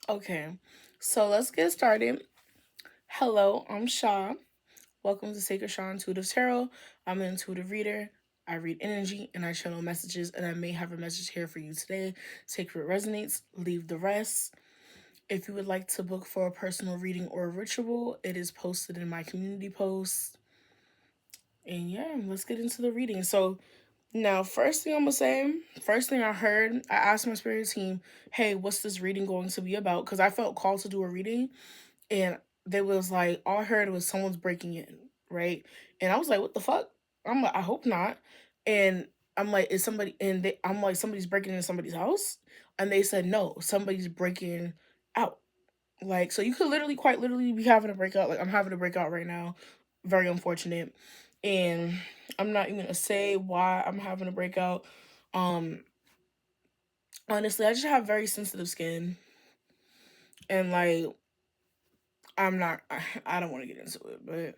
Okay, so let's get started. Hello, I'm Sha. Welcome to Sacred Sha Intuitive Tarot. I'm an intuitive reader. I read energy and I channel messages, and I may have a message here for you today. Take what resonates, leave the rest. If you would like to book for a personal reading or a ritual, it is posted in my community post. And yeah, let's get into the reading. So, now, first thing I'm gonna say, first thing I heard, I asked my spirit team, hey, what's this reading going to be about? Because I felt called to do a reading, and they was like, all I heard was someone's breaking in, right? And I was like, what the fuck? I'm like, I hope not. And I'm like, is somebody, I'm like, somebody's breaking into somebody's house? And they said, no, somebody's breaking out. Like, so you could literally, quite literally, be having a breakout. Like, I'm having a breakout right now. Very unfortunate. And I'm not even gonna say why I'm having a breakout. Um, Honestly, I just have very sensitive skin. And, like, I don't want to get into it, but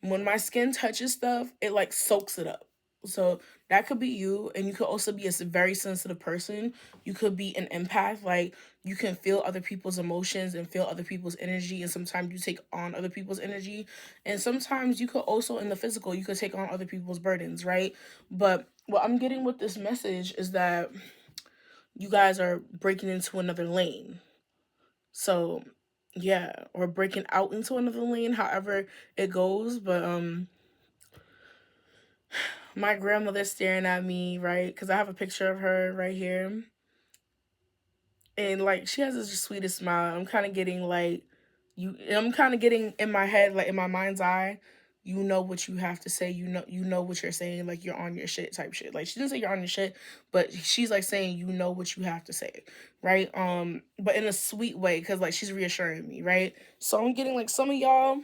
when my skin touches stuff, it, like, soaks it up. So that could be you, and you could also be a very sensitive person. You could be an empath, like you can feel other people's emotions and feel other people's energy, and sometimes you take on other people's energy, and sometimes you could also in the physical you could take on other people's burdens, right? But what I'm getting with this message is that you guys are breaking into another lane. So yeah, or breaking out into another lane, however it goes. But my grandmother's staring at me, right? Because I have a picture of her right here. And like she has this sweetest smile. I'm kind of getting like I'm kind of getting in my head, like in my mind's eye, you know what you have to say, you know what you're saying, like you're on your shit type shit. Like she didn't say you're on your shit, but she's like saying you know what you have to say, right? But in a sweet way, because like she's reassuring me, right? So I'm getting like some of y'all,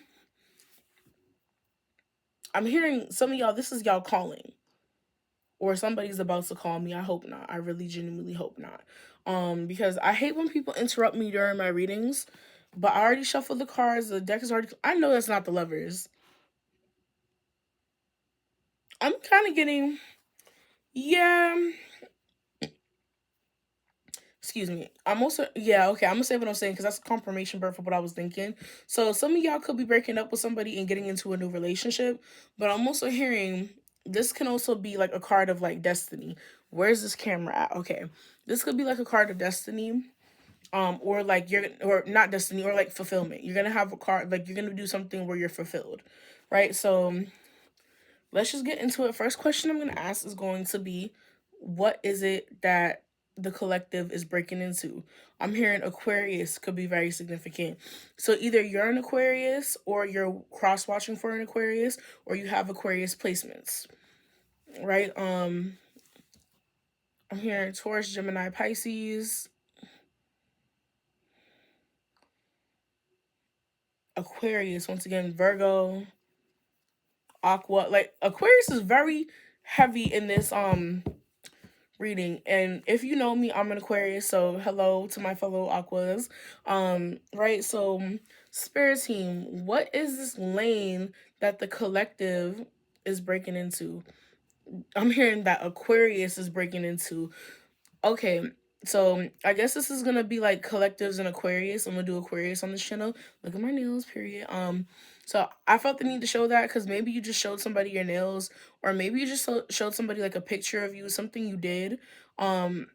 I'm hearing some of y'all, this is y'all calling, or somebody's about to call me. I hope not. I really genuinely hope not. Because I hate when people interrupt me during my readings. But I already shuffled the cards. The deck is already. I know that's not the lovers. I'm kind of getting. Yeah. Excuse me. I'm also. Yeah, okay. I'm going to say what I'm saying because that's a confirmation birth for what I was thinking. So some of y'all could be breaking up with somebody and getting into a new relationship. But I'm also hearing this can also be like a card of like destiny. Where's this camera at? Okay. This could be like a card of destiny, or like you're, or not destiny, or like fulfillment. You're gonna have a card, like you're gonna do something where you're fulfilled, right? So let's just get into it. First question I'm gonna ask is going to be, what is it that the collective is breaking into? I'm hearing Aquarius could be very significant. So either you're an Aquarius, or you're cross watching for an Aquarius, or you have Aquarius placements, right? I'm hearing Taurus, Gemini, Pisces, Aquarius, once again, Virgo, Aqua. Like Aquarius is very heavy in this reading. And if you know me, I'm an Aquarius, so hello to my fellow Aquas. Right, so spirit team, what is this lane that the collective is breaking into? I'm hearing that Aquarius is breaking into. Okay, so I guess this is gonna be like collectives and Aquarius. I'm gonna do Aquarius on this channel. Look at my nails, period. So I felt the need to show that because maybe you just showed somebody your nails, or maybe you just showed somebody like a picture of you, something you did, um,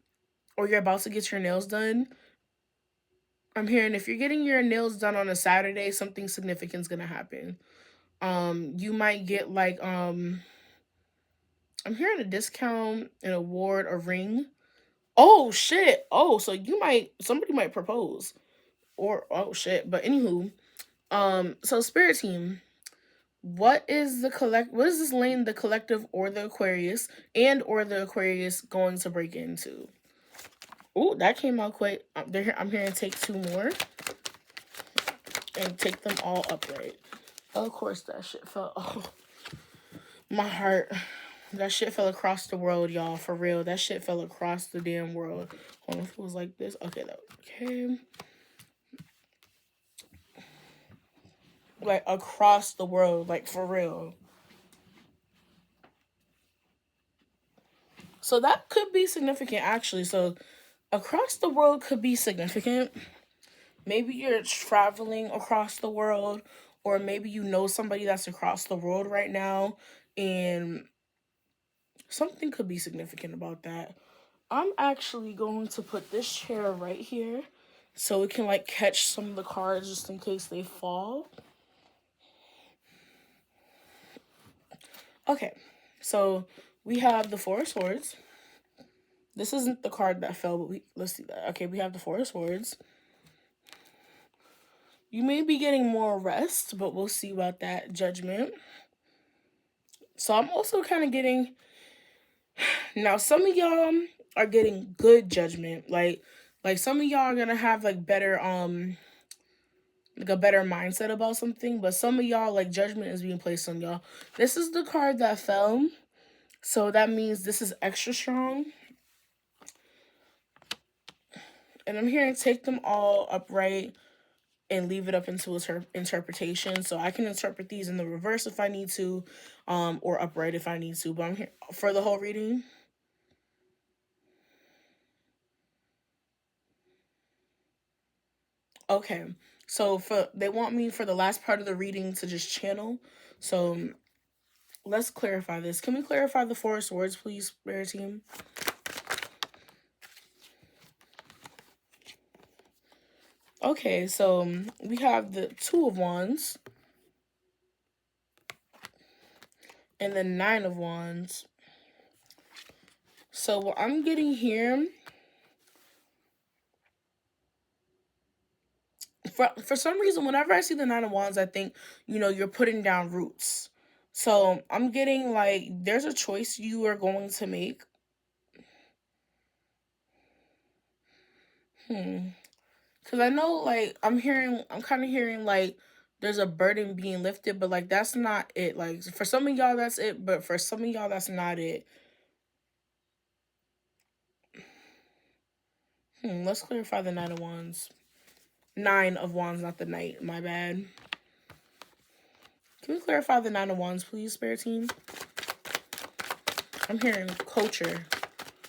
or you're about to get your nails done. I'm hearing if you're getting your nails done on a Saturday, something significant's gonna happen. You might get like I'm hearing a discount, an award, a ring. Oh shit. Oh, so somebody might propose. Or oh shit. But anywho, so spirit team, what is this lane the collective or the Aquarius and or the Aquarius going to break into? Oh, that came out quick. I'm hearing take two more and take them all upright. Of course that shit fell. Oh, my heart. That shit fell across the world, y'all. For real. That shit fell across the damn world. Hold on, if it was like this. Okay, okay. Like across the world, like for real. So that could be significant actually. So across the world could be significant. maybe you're traveling across the world, or maybe you know somebody that's across the world right now, and something could be significant about that. I'm actually going to put this chair right here so it can like catch some of the cards just in case they fall. Okay, so we have the Four of Swords. This isn't the card that fell, but let's see that. Okay, we have the Four of Swords. You may be getting more rest, but we'll see about that. Judgment. So I'm also kind of getting, now some of y'all are getting good judgment. Like some of y'all are gonna have like better like a better mindset about something, but some of y'all, like, judgment is being placed on y'all. This is the card that fell, so that means this is extra strong. And I'm hearing take them all upright and leave it up into interpretation. So I can interpret these in the reverse if I need to, or upright if I need to. But I'm here for the whole reading. Okay, so they want me for the last part of the reading to just channel. So let's clarify this. Can we clarify the Four of Swords, please, Spirit Team? Okay, so we have the Two of Wands and the Nine of Wands. So what I'm getting here, for some reason, whenever I see the Nine of Wands, I think, you're putting down roots. So I'm getting like there's a choice you are going to make. Because I know, like, I'm kind of hearing, like, there's a burden being lifted, but, like, that's not it. Like, for some of y'all, that's it, but for some of y'all, that's not it. Let's clarify the Nine of Wands. 9 of Wands, not the Knight. My bad. Can we clarify the Nine of Wands, please, Spirit Team? I'm hearing culture.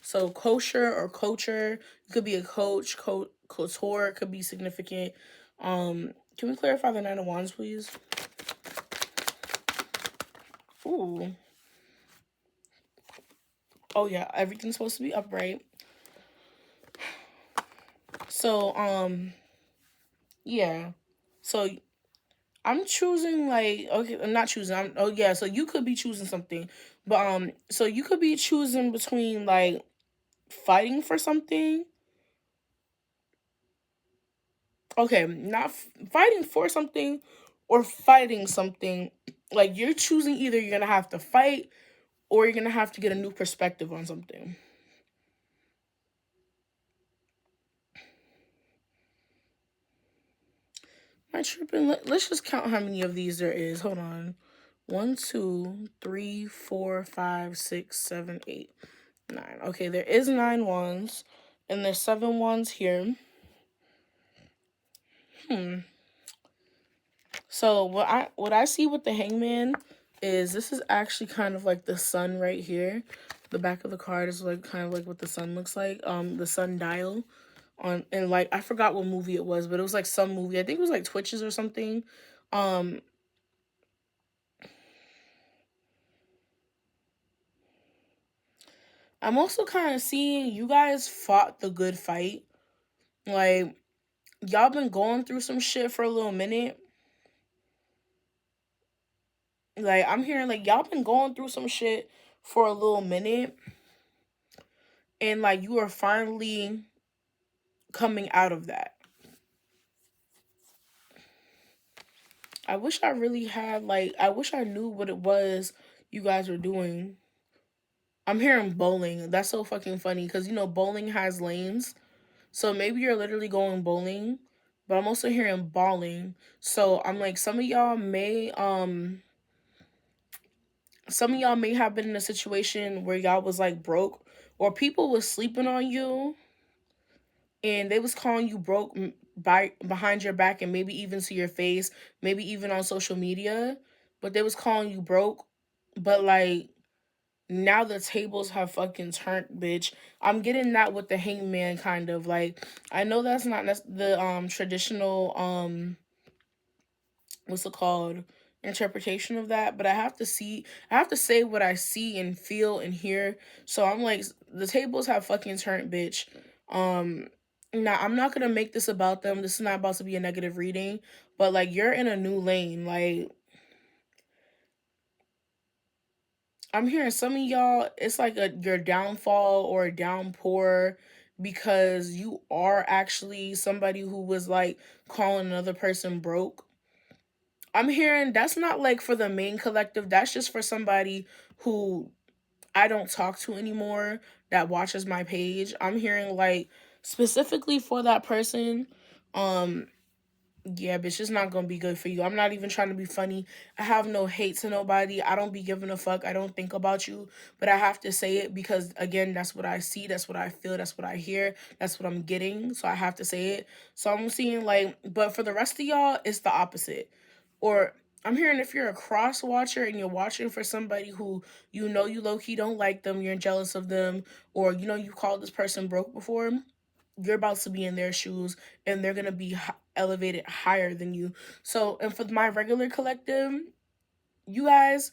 So, kosher or culture. It could be a coach, couture, could be significant. Can we clarify the Nine of Wands, please? Ooh. Oh, yeah. Everything's supposed to be upright. So, yeah. So, I'm choosing, like, okay, I'm not choosing. So you could be choosing something. But, so you could be choosing between, like, fighting for something. Okay, not fighting for something or fighting something. Like, you're choosing either you're going to have to fight or you're going to have to get a new perspective on something. Am I tripping? Let's just count how many of these there is. Hold on. 1, 2, 3, 4, 5, 6, 7, 8, 9. Okay, there is 9 wands, and there's 7 wands here. So what I see with the Hangman is this is actually kind of like the sun right here. The back of the card is like kind of like what the sun looks like. The sun dial on, and like I forgot what movie it was, but it was like some movie. I think it was like Twitches or something. I'm also kind of seeing you guys fought the good fight. Like, y'all been going through some shit for a little minute. Like, I'm hearing, like, y'all been going through some shit for a little minute. And, like, you are finally coming out of that. I wish I really had, like, I wish I knew what it was you guys were doing. I'm hearing bowling. That's so fucking funny because, bowling has lanes. So maybe you're literally going bowling, but I'm also hearing balling. So I'm like, some of y'all may have been in a situation where y'all was like broke, or people was sleeping on you and they was calling you broke behind your back, and maybe even to your face, maybe even on social media, but they was calling you broke. But like, now the tables have fucking turned, bitch. I'm getting that with the hangman kind of like. I know that's not the traditional what's it called, interpretation of that, but I have to say what I see and feel and hear. So I'm like, the tables have fucking turned, bitch. um Now I'm not gonna make this about them. This is not about to be a negative reading, but like, you're in a new lane. Like, I'm hearing some of y'all, it's like your downfall or a downpour, because you are actually somebody who was like calling another person broke. I'm hearing that's not like for the main collective. That's just for somebody who I don't talk to anymore that watches my page. I'm hearing like specifically for that person. Um yeah, bitch, it's not gonna be good for you. I'm not even trying to be funny. I have no hate to nobody. I don't be giving a fuck. I don't think about you. But I have to say it because, again, that's what I see. That's what I feel. That's what I hear. That's what I'm getting. So I have to say it. So I'm seeing like, but for the rest of y'all, it's the opposite. Or I'm hearing if you're a cross watcher and you're watching for somebody who you know you low key don't like them, you're jealous of them, or you know you called this person broke before, you're about to be in their shoes and they're going to be elevated higher than you. So, and for my regular collective, you guys,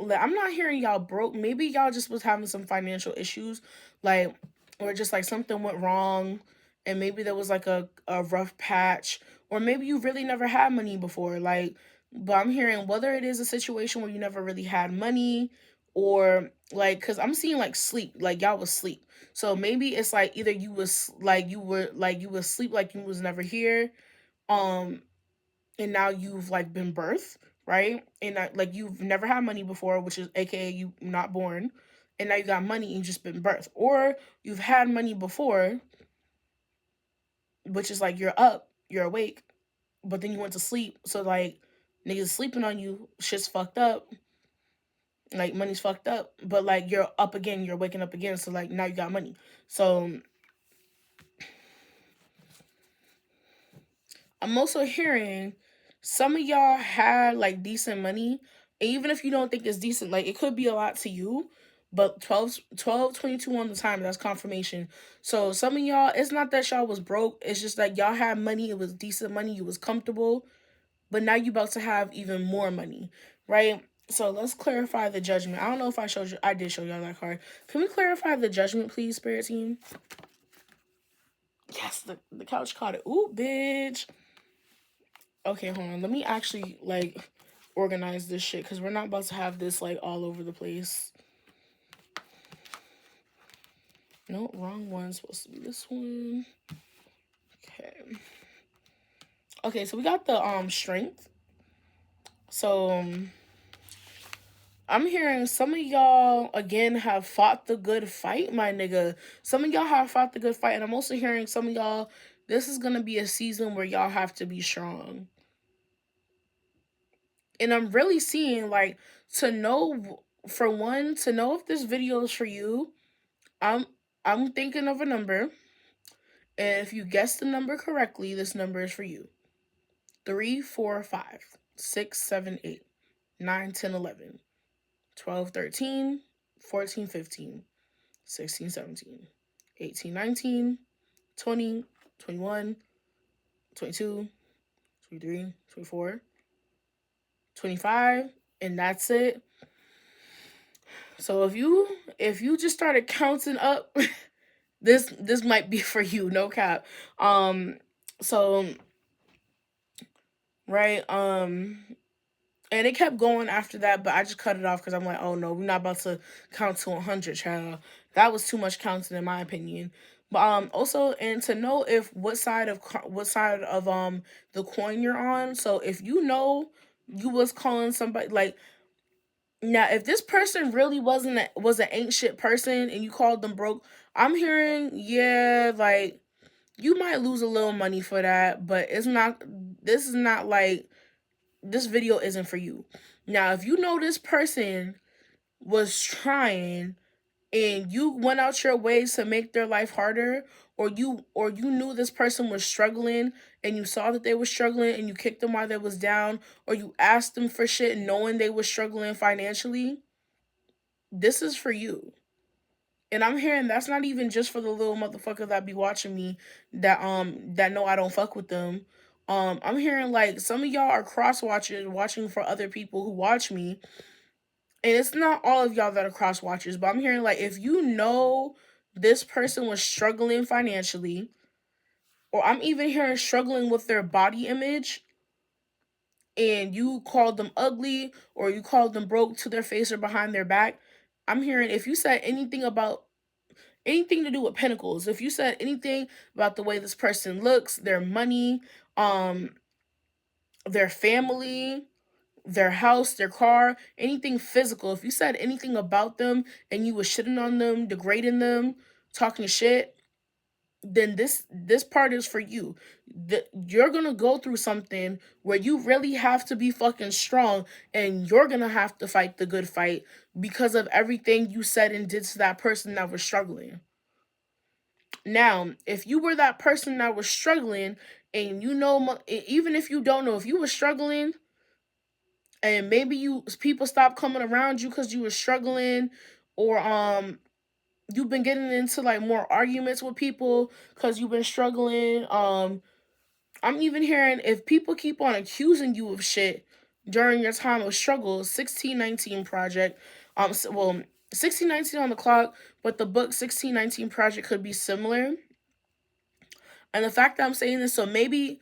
I'm not hearing y'all broke. Maybe y'all just was having some financial issues, like, or just like something went wrong, and maybe there was like a rough patch, or maybe you really never had money before. Like, but I'm hearing whether it is a situation where you never really had money, or like, cause I'm seeing like sleep, like y'all was sleep. So maybe it's like either you was like you was sleep like you was never here, um, and now you've like been birthed, right? And like you've never had money before, which is AKA you not born, and now you got money and you just been birthed, or you've had money before, which is like you're up, you're awake, but then you went to sleep. So like niggas sleeping on you, shit's fucked up, like money's fucked up, but like you're up again, you're waking up again. So like now you got money. So I'm also hearing some of y'all had like decent money. And even if you don't think it's decent, like it could be a lot to you. But 22 on the time, that's confirmation. So some of y'all, it's not that y'all was broke. It's just that y'all had money. It was decent money. You was comfortable. But now you about to have even more money, right? So let's clarify the judgment. I don't know if I showed you. I did show y'all that card. Can we clarify the judgment, please, Spirit Team? Yes, the couch caught it. Ooh, bitch. Okay, hold on. Let me actually like organize this shit because we're not about to have this like all over the place. No, wrong one. Supposed to be this one. Okay. Okay, so we got the strength. So I'm hearing some of y'all again have fought the good fight, my nigga. Some of y'all have fought the good fight, and I'm also hearing some of y'all, this is gonna be a season where y'all have to be strong. And I'm really seeing like, to know, for one, to know if this video is for you, I'm I'm thinking of a number, and if you guess the number correctly, this number is for you. 3, 4, 5, 6, 7, 8, 9, 10, 11, 12, 13, 14, 15, 16, 17, 18, 19, 20, 21, 22, 23, 24, 25, and that's it. So if you just started counting up, this might be for you, no cap. So right, and it kept going after that, but I just cut it off because I'm like, oh no, we're not about to count to 100, child. That was too much counting in my opinion. But also, and to know if what side of the coin you're on. So if you know you was calling somebody like, now if this person really was an ain't shit person and you called them broke, I'm hearing, yeah, like you might lose a little money for that, but it's not, this is not like, this video isn't for you. Now, if you know this person was trying and you went out your ways to make their life harder, or you knew this person was struggling and you saw that they were struggling and you kicked them while they was down, or you asked them for shit knowing they were struggling financially, This is for you. And I'm hearing that's not even just for the little motherfucker that be watching me that know I don't fuck with them. I'm hearing like some of y'all are cross watchers watching for other people who watch me. And it's not all of y'all that are cross watchers, but I'm hearing like if you know this person was struggling financially, or I'm even hearing struggling with their body image, and you called them ugly or you called them broke to their face or behind their back, I'm hearing if you said anything about anything to do with pentacles, if you said anything about the way this person looks, their money, um, their family, their house, their car, anything physical, if you said anything about them and you was shitting on them, degrading them, talking shit, then this part is for you. You're gonna go through something where you really have to be fucking strong, and you're gonna have to fight the good fight because of everything you said and did to that person that was struggling. Now, if you were that person that was struggling, and you know, even if you don't know, if you were struggling, and maybe people stopped coming around you because you were struggling, or you've been getting into like more arguments with people because you've been struggling. I'm even hearing if people keep on accusing you of shit during your time of struggle, 1619 project. Well, 1619 on the clock, but the book 1619 project could be similar. And the fact that I'm saying this, so maybe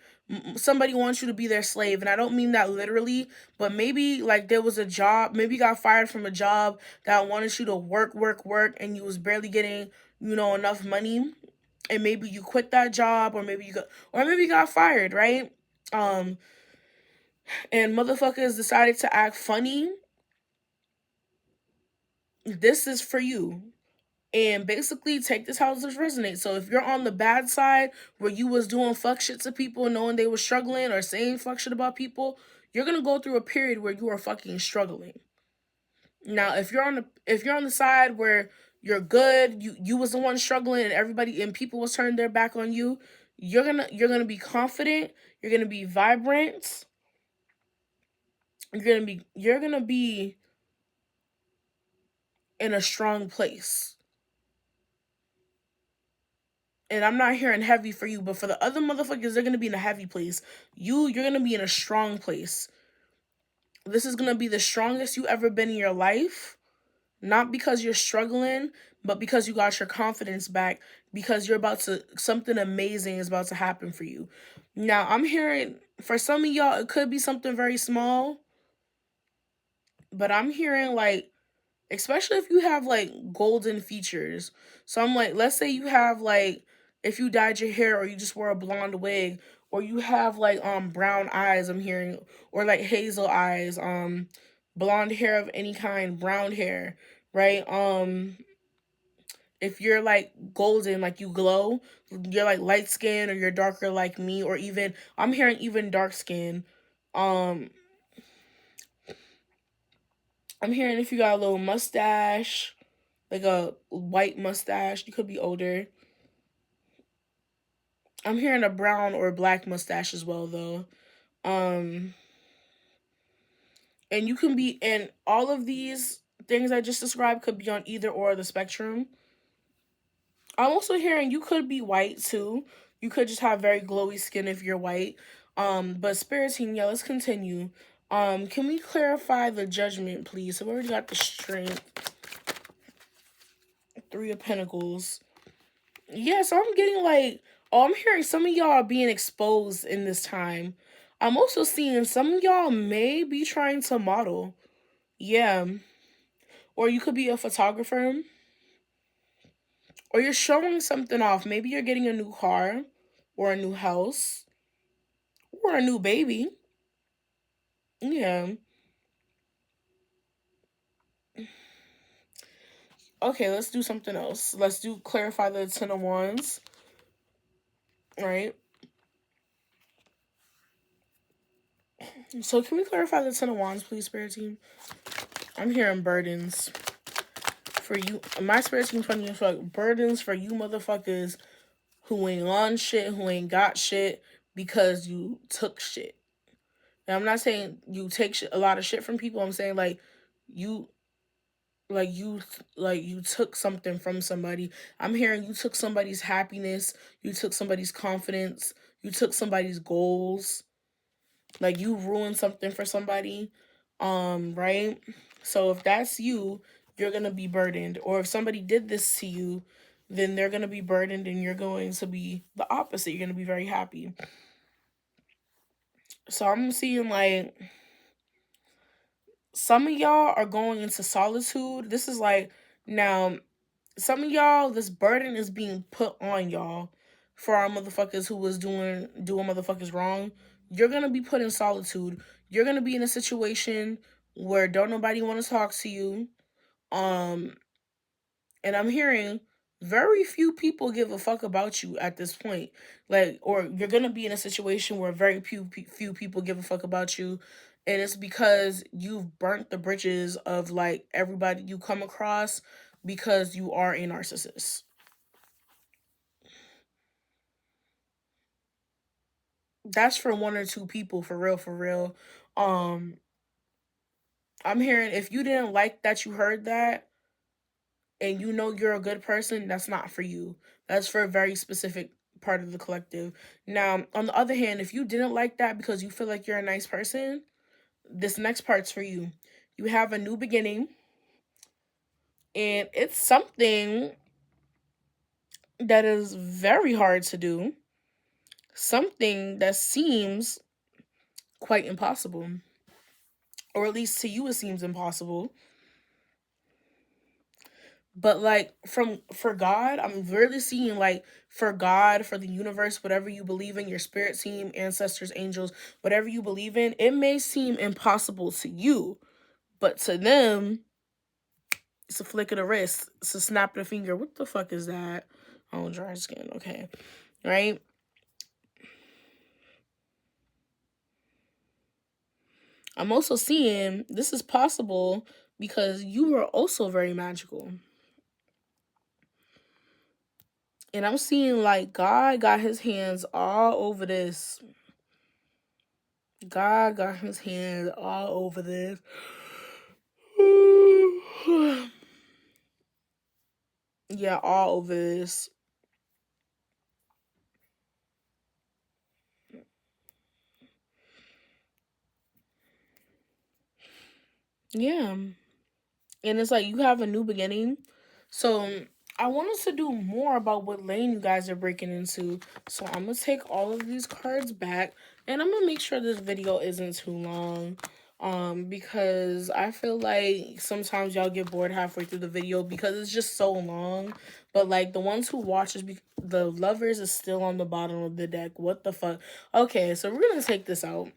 somebody wants you to be their slave, and I don't mean that literally, but maybe like there was a job, maybe you got fired from a job that wanted you to work, and you was barely getting, enough money, and maybe you quit that job, or maybe you got fired, right? Um, and motherfuckers decided to act funny. This is for you. And basically take this how this resonates. So if you're on the bad side where you was doing fuck shit to people knowing they were struggling or saying fuck shit about people, you're gonna go through a period where you are fucking struggling. Now if you're on the side where you're good, you was the one struggling and everybody and people was turning their back on you, you're gonna be confident, you're gonna be vibrant, you're gonna be in a strong place. And I'm not hearing heavy for you, but for the other motherfuckers, they're gonna be in a heavy place. You're gonna be in a strong place. This is gonna be the strongest you ever been in your life. Not because you're struggling, but because you got your confidence back. Because you're about to something amazing is about to happen for you. Now I'm hearing for some of y'all, it could be something very small, but I'm hearing like especially if you have like golden features. So I'm like, let's say you have like if you dyed your hair or you just wore a blonde wig or you have like brown eyes, I'm hearing, or like hazel eyes, blonde hair of any kind, brown hair, right? If you're like golden, like you glow, you're like light skin or you're darker like me, or even I'm hearing even dark skin. Um I'm hearing if you got a little mustache, like a white mustache. You could be older. I'm hearing a brown or black mustache as well, though. Um, and you can be, and all of these things I just described could be on either or of the spectrum. I'm also hearing you could be white too. You could just have very glowy skin if you're white. But spirit team, yeah, let's continue. Can we clarify the judgment, please? So we already got the strength, Three of Pentacles. Yeah, so I'm getting like, oh, I'm hearing some of y'all are being exposed in this time. I'm also seeing some of y'all may be trying to model. Yeah. Or you could be a photographer. Or you're showing something off. Maybe you're getting a new car or a new house or a new baby. Yeah. Okay, let's do something else. Let's do clarify the Ten of Wands. Right? So can we clarify the Ten of Wands, please, Spirit Team? I'm hearing burdens for you. My Spirit Team 20 is like burdens for you motherfuckers who ain't on shit, who ain't got shit because you took shit. And I'm not saying you take a lot of shit from people. I'm saying like you you took something from somebody. I'm hearing you took somebody's happiness, you took somebody's confidence, you took somebody's goals. Like you ruined something for somebody. Right? So if that's you, you're going to be burdened. Or if somebody did this to you, then they're going to be burdened and you're going to be the opposite. You're going to be very happy. So I'm seeing like some of y'all are going into solitude. This is like, now, some of y'all, this burden is being put on y'all for our motherfuckers who was doing motherfuckers wrong. You're gonna be put in solitude. You're gonna be in a situation where don't nobody want to talk to you. Um, and I'm hearing very few people give a fuck about you at this point. Like, or you're gonna be in a situation where very few people give a fuck about you, and it's because you've burnt the bridges of like everybody you come across because you are a narcissist. That's for one or two people, for real, for real. Um, I'm hearing if you didn't like that you heard that, and you know you're a good person, that's not for you. That's for a very specific part of the collective. Now, on the other hand, if you didn't like that because you feel like you're a nice person, this next part's for you. You have a new beginning, and it's something that is very hard to do, something that seems quite impossible, or at least to you, it seems impossible. But like from for God, I'm really seeing like for God, for the universe, whatever you believe in, your spirit team, ancestors, angels, whatever you believe in, it may seem impossible to you, but to them, it's a flick of the wrist, it's a snap of the finger. What the fuck is that? Oh, dry skin. Okay, right. I'm also seeing this is possible because you are also very magical. And I'm seeing like God got his hands all over this. God got his hands all over this. Yeah, all over this. Yeah. And it's like you have a new beginning. So I want us to do more about what lane you guys are breaking into. So I'm going to take all of these cards back. And I'm going to make sure this video isn't too long. Because I feel like sometimes y'all get bored halfway through the video because it's just so long. But like the ones who watch is the lovers is still on the bottom of the deck. What the fuck? Okay, so we're gonna take this out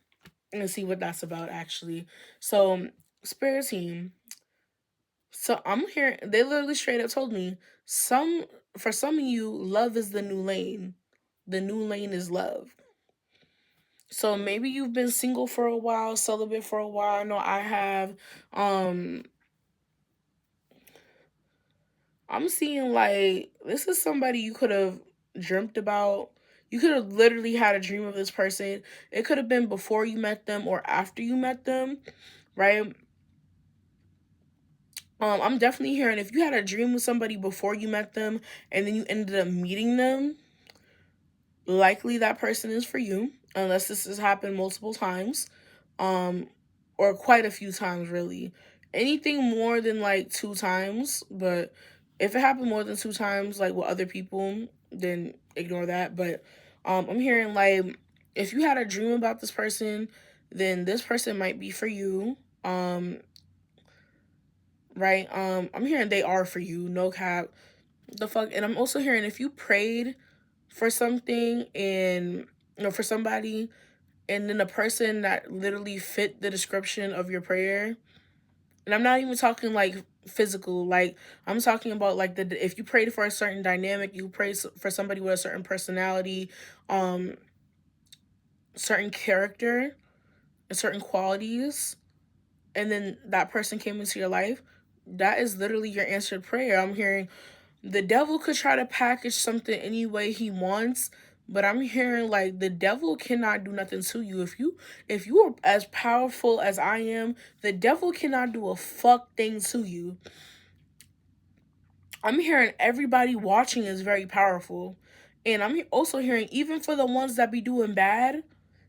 and see what that's about actually. So spirit team. So I'm hearing they literally straight up told me some for some of you, love is the new lane. The new lane is love. So maybe you've been single for a while, celibate for a while. I know I have. Um, I'm seeing like this is somebody you could have dreamt about. You could have literally had a dream of this person. It could have been before you met them or after you met them, right? I'm definitely hearing if you had a dream with somebody before you met them and then you ended up meeting them, likely that person is for you, unless this has happened multiple times, um, or quite a few times, really. Anything more than like two times, but if it happened more than two times, like with other people, then ignore that. But I'm hearing like if you had a dream about this person, then this person might be for you. Right? I'm hearing they are for you, no cap. The fuck, and I'm also hearing if you prayed for something and for somebody and then a person that literally fit the description of your prayer, and I'm not even talking like physical, like I'm talking about like the if you prayed for a certain dynamic, you prayed for somebody with a certain personality, um certain character, certain qualities, and then that person came into your life, that is literally your answered prayer. I'm hearing the devil could try to package something any way he wants, but I'm hearing like the devil cannot do nothing to you. If you are as powerful as I am, the devil cannot do a fuck thing to you. I'm hearing everybody watching is very powerful. And I'm also hearing, even for the ones that be doing bad,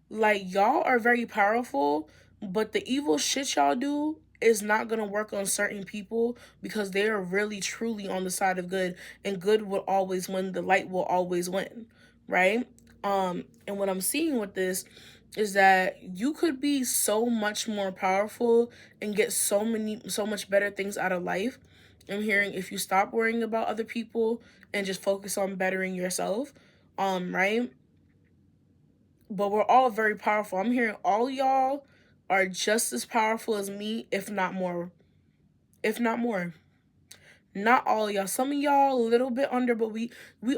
like, y'all are very powerful, but the evil shit y'all do is not gonna work on certain people because they are really truly on the side of good, and good will always win, the light will always win, right? And what I'm seeing with this is that you could be so much more powerful and get so much better things out of life. I'm hearing, if you stop worrying about other people and just focus on bettering yourself, right? But we're all very powerful. I'm hearing all y'all are just as powerful as me, if not more. If not more. Not all of y'all. Some of y'all a little bit under, but we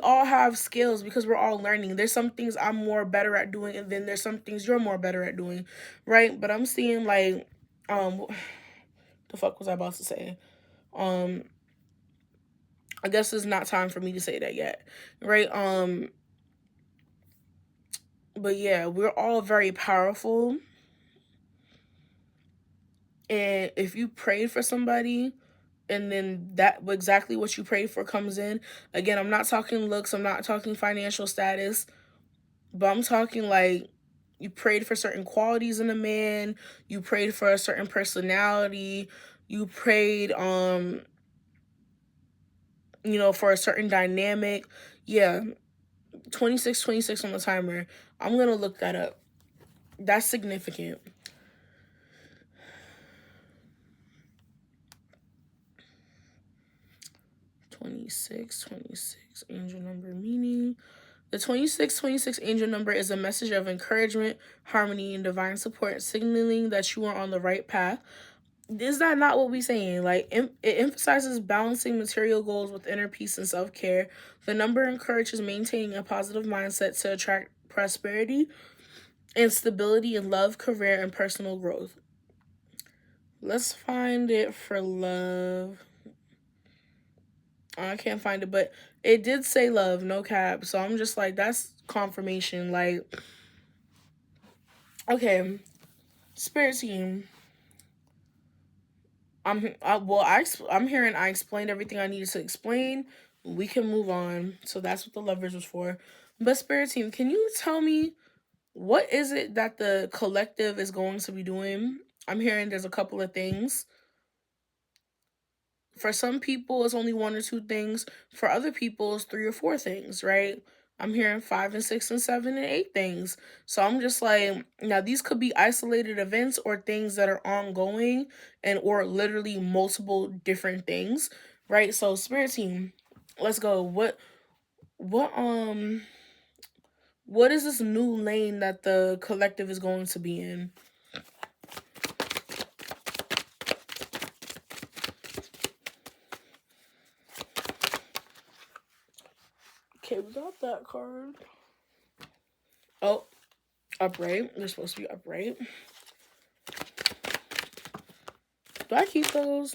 all have skills because we're all learning. There's some things I'm more better at doing, and then there's some things you're more better at doing, right? But I'm seeing, like, the fuck was I about to say? I guess it's not time for me to say that yet, right? But yeah, we're all very powerful. And if you prayed for somebody and then that exactly what you prayed for comes in, again, I'm not talking looks, I'm not talking financial status, but I'm talking like you prayed for certain qualities in a man, you prayed for a certain personality, you prayed for a certain dynamic. Yeah, 26 on the timer. I'm going to look that up. That's significant. 26 angel number meaning. The 26 angel number is a message of encouragement, harmony, and divine support, signaling that you are on the right path. Is that not what we're saying? Like, it emphasizes balancing material goals with inner peace and self-care. The number encourages maintaining a positive mindset to attract prosperity and stability in love, career, and personal growth. Let's find it for love. I can't find it, but it did say love, no cap. So I'm just like, that's confirmation. Like, okay, spirit team. I'm hearing I explained everything I needed to explain. We can move on. So that's what the lovers was for. But spirit team, can you tell me what is it that the collective is going to be doing? I'm hearing there's a couple of things. For some people, it's only one or two things. For other people, it's three or four things, right? I'm hearing 5 and 6 and 7 and 8 things. So I'm just like, now these could be isolated events or things that are ongoing and or literally multiple different things, right? So spirit team, let's go. What what is this new lane that the collective is going to be in? Okay, we got that card. Oh, upright. They're supposed to be upright. Do I keep those?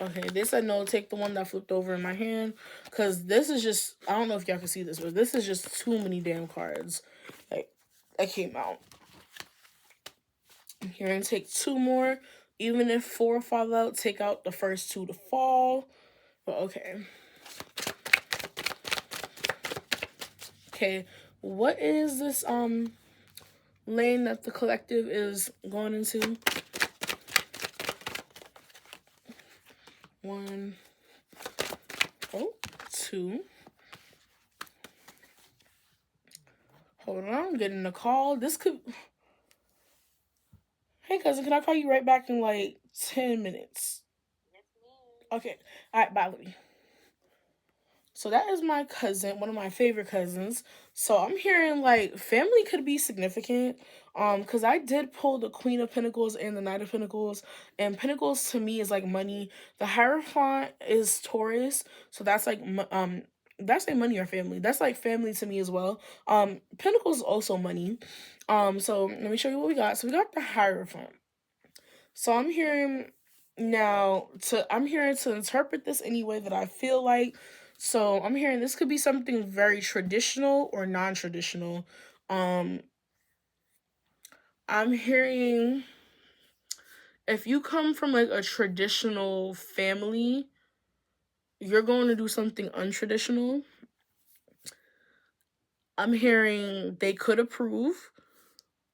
Okay, they said no, take the one that flipped over in my hand. Because this is just, I don't know if y'all can see this, but this is just too many damn cards. Like, that came out. Here, and take two more. Even if 4 fall out, take out the first 2 to fall. But okay. Okay, what is this lane that the collective is going into? 1, 2. Hold on, I'm getting a call. This could... Hey, cousin, can I call you right back in like 10 minutes? Okay. All right, bye, Libby. So that is my cousin, one of my favorite cousins. So I'm hearing like family could be significant. Because I did pull the Queen of Pentacles and the Knight of Pentacles, and Pentacles to me is like money. The Hierophant is Taurus, so that's like that's like money or family. That's like family to me as well. Pentacles is also money. So let me show you what we got. So we got the Hierophant. So I'm hearing I'm hearing to interpret this any way that I feel like. So I'm hearing this could be something very traditional or non-traditional. I'm hearing if you come from like a traditional family, you're going to do something untraditional. I'm hearing they could approve.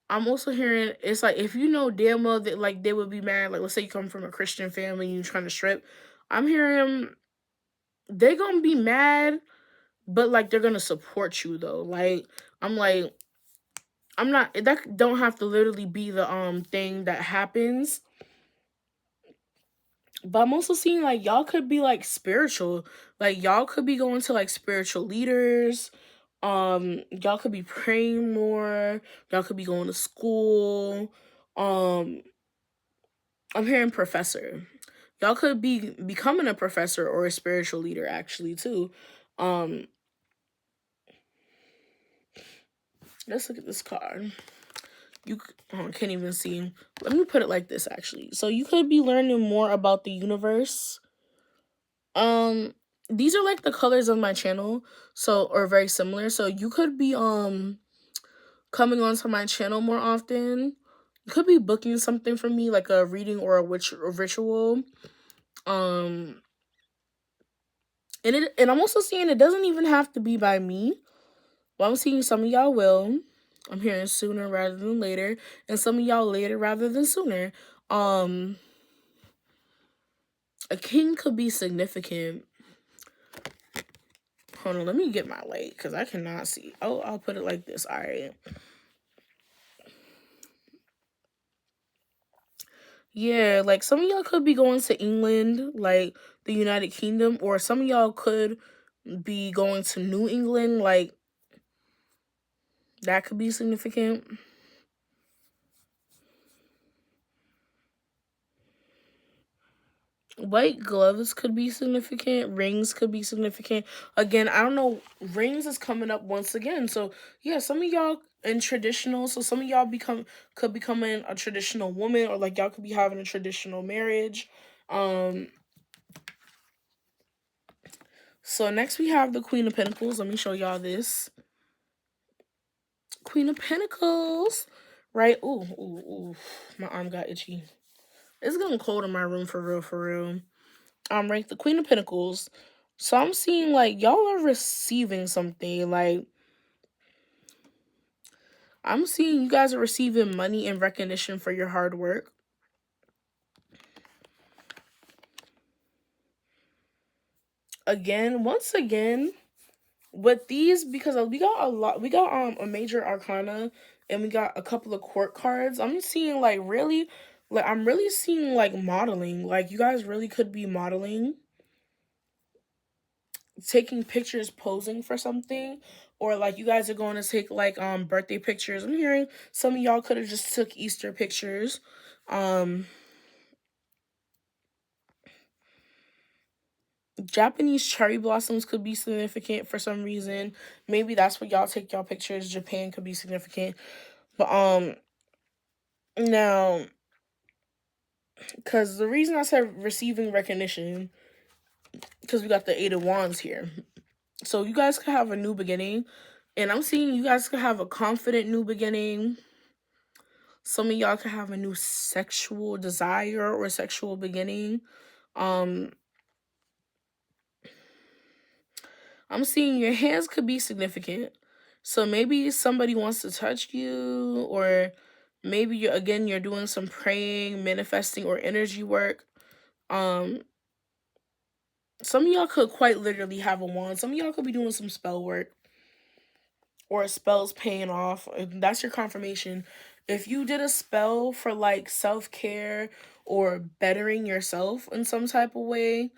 I'm also hearing it's like if you know damn well that like they would be mad. Like let's say you come from a Christian family and you're trying to strip. I'm hearing they're gonna be mad, but like they're gonna support you though. I'm like I'm not that don't have to literally be the thing that happens. But I'm also seeing like y'all could be like spiritual. Like y'all could be going to like spiritual leaders. Y'all could be praying more. Y'all could be going to school. Um I'm hearing professor. Y'all could be becoming a professor or a spiritual leader actually too. Um let's look at this card. You can't even see. Let me put it like this actually. So you could be learning more about the universe. Um these are like the colors of my channel, so or very similar. So you could be coming onto my channel more often. You could be booking something from me like a reading or a ritual. Um and I'm also seeing it doesn't even have to be by me. But I'm seeing some of y'all will. I'm hearing sooner rather than later, and some of y'all later rather than sooner. Um a king could be significant. Hold on, let me get my light because I cannot see. Oh, I'll put it like this. All right. Yeah, like some of y'all could be going to England, like the United Kingdom, or some of y'all could be going to New England, like that could be significant. White gloves could be significant. Rings could be significant. Again, I don't know. Rings is coming up once again. So yeah, some of y'all in traditional. So some of y'all could becoming a traditional woman, or like y'all could be having a traditional marriage. Um. So next we have the Queen of Pentacles. Let me show y'all this. Queen of Pentacles, right? Ooh. My arm got itchy. It's getting cold in my room for real, for real. Right, the Queen of Pentacles. So I'm seeing like y'all are receiving something. Like I'm seeing you guys are receiving money and recognition for your hard work. Once again, with these, because we got a major arcana and we got a couple of court cards. I'm seeing like really, like I'm really seeing like modeling. Like you guys really could be modeling, taking pictures, posing for something, or like you guys are going to take like birthday pictures. I'm hearing some of y'all could have just took Easter pictures. Japanese cherry blossoms could be significant for some reason. Maybe that's what y'all take y'all pictures. Japan could be significant. But now, because the reason I said receiving recognition, because we got the Eight of Wands here. So you guys could have a new beginning. And I'm seeing you guys could have a confident new beginning. Some of y'all could have a new sexual desire or sexual beginning. I'm seeing your hands could be significant. So maybe somebody wants to touch you, or maybe you're doing some praying, manifesting, or energy work. Um some of y'all could quite literally have a wand. Some of y'all could be doing some spell work or spells paying off. That's your confirmation. If you did a spell for like self-care or bettering yourself in some type of way,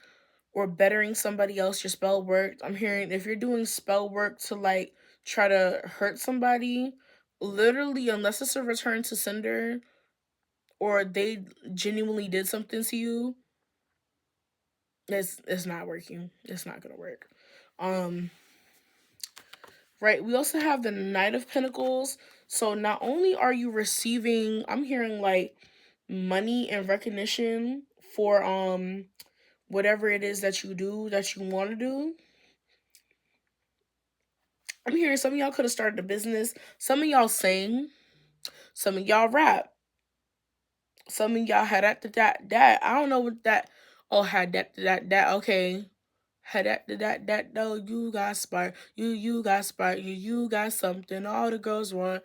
or bettering somebody else, your spell worked. I'm hearing if you're doing spell work to like try to hurt somebody, literally, unless it's a return to sender or they genuinely did something to you, it's not working. It's not gonna work. Um right, we also have the Knight of Pentacles. So not only are you receiving, I'm hearing like money and recognition for whatever it is that you do that you want to do. I'm hearing some of y'all could have started a business. Some of y'all sing. Some of y'all rap. Some of y'all had that. I don't know what that. Oh, had that. Okay. Had that though, you got spark. You got spark. You got something all the girls want.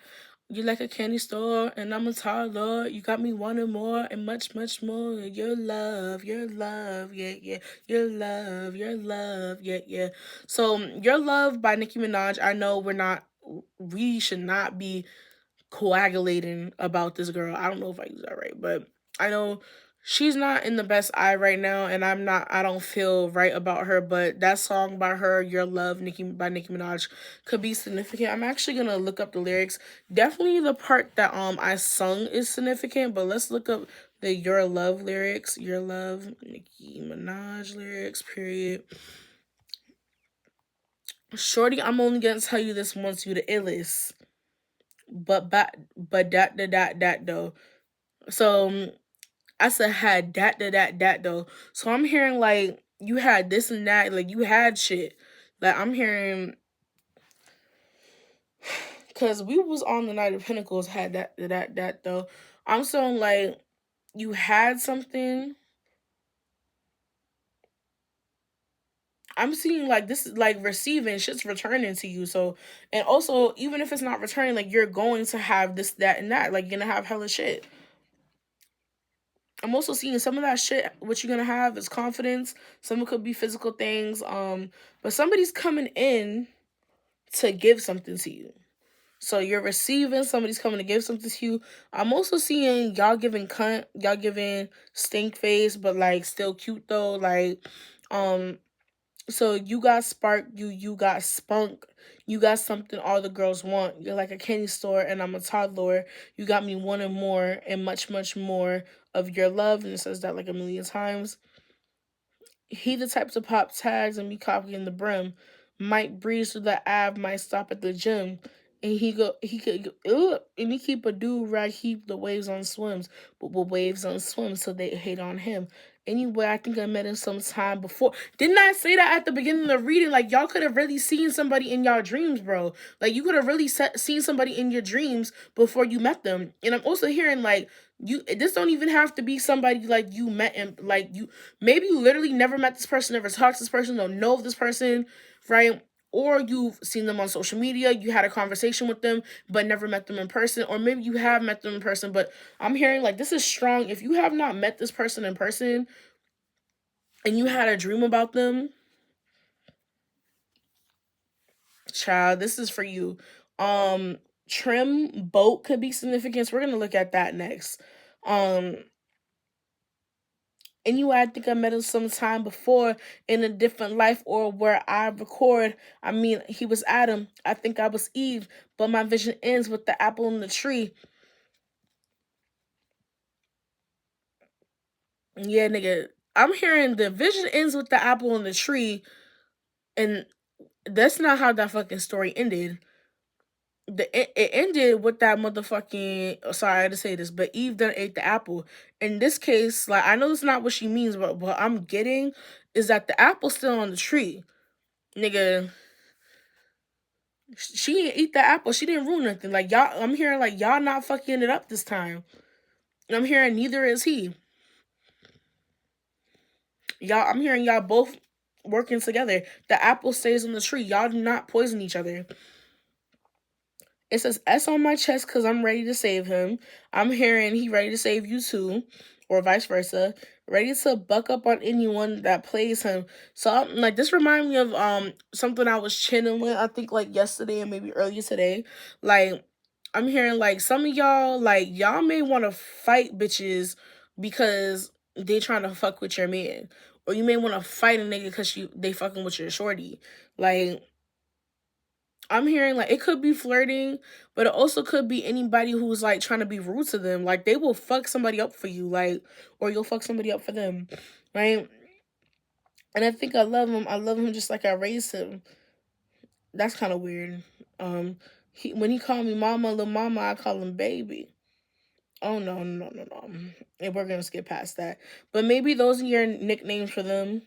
You like a candy store, and I'm a toddler. You got me wanting more and much, much more. Your love, yeah, yeah. Your love, yeah, yeah. So, Your Love by Nicki Minaj. I know we should not be coagulating about this girl. I don't know if I use that right, but I know she's not in the best eye right now, and I don't feel right about her, but that song by her, Your Love, by Nicki Minaj, could be significant. I'm actually gonna look up the lyrics. Definitely the part that I sung is significant, but let's look up the Your Love lyrics. Your Love, Nicki Minaj lyrics, period. Shorty, I'm only gonna tell you this once, you the illest. But that though. So I said had that though. So I'm hearing like you had this and that, like you had shit. Like I'm hearing, cause we was on the Night of Pentacles had that though. I'm saying like you had something. I'm seeing like this is like receiving shit's returning to you. So and also even if it's not returning, like you're going to have this, that, and that. Like you're gonna have hella shit. I'm also seeing some of that shit. What you're gonna have is confidence. Some of it could be physical things. But somebody's coming in to give something to you. So you're receiving. Somebody's coming to give something to you. I'm also seeing y'all giving cunt. Y'all giving stink face, but like still cute though. Like, so you got spark. You got spunk. You got something all the girls want. You're like a candy store, and I'm a toddler. You got me wanting more and much, much more of your love. And it says that like a million times. He the type to pop tags and be copying the brim. Might breeze through the Ave, might stop at the gym. And he could go, ugh, and he keep a dude right, keep the waves on swims, but with waves on swims, so they hate on him. Anyway, I think I met him sometime before. Didn't I say that at the beginning of the reading? Like, y'all could have really seen somebody in y'all dreams, bro. Like, you could have really seen somebody in your dreams before you met them. And I'm also hearing, like, this don't even have to be somebody, like, you met and, like, maybe you literally never met this person, never talked to this person, don't know of this person, right? Or you've seen them on social media, you had a conversation with them, but never met them in person. Or maybe you have met them in person, but I'm hearing like this is strong. If you have not met this person in person and you had a dream about them, child, this is for you. Trim boat could be significant. So we're gonna look at that next. Um, Anyway, I think I met him sometime before in a different life or where I record. I mean, he was Adam. I think I was Eve, but my vision ends with the apple in the tree. Yeah, nigga. I'm hearing the vision ends with the apple in the tree, and that's not how that fucking story ended. It ended with that motherfucking, sorry I had to say this, but Eve done ate the apple. In this case, like I know that's not what she means, but what I'm getting is that the apple's still on the tree. Nigga, she didn't eat the apple. She didn't ruin nothing. Like y'all, I'm hearing like y'all not fucking it up this time. And I'm hearing neither is he. I'm hearing y'all both working together. The apple stays on the tree. Y'all do not poison each other. It says S on my chest because I'm ready to save him. I'm hearing he ready to save you too, or vice versa. Ready to buck up on anyone that plays him. So like this remind me of something I was channeling, I think like yesterday and maybe earlier today. Like I'm hearing like some of y'all, like y'all may want to fight bitches because they trying to fuck with your man. Or you may want to fight a nigga because they fucking with your shorty. Like I'm hearing like it could be flirting, but it also could be anybody who's like trying to be rude to them. Like they will fuck somebody up for you, like, or you'll fuck somebody up for them, right? And I think I love him. I love him just like I raised him. That's kind of weird. When he called me mama, little mama, I call him baby. Oh no. And we're gonna skip past that. But maybe those are your nicknames for them.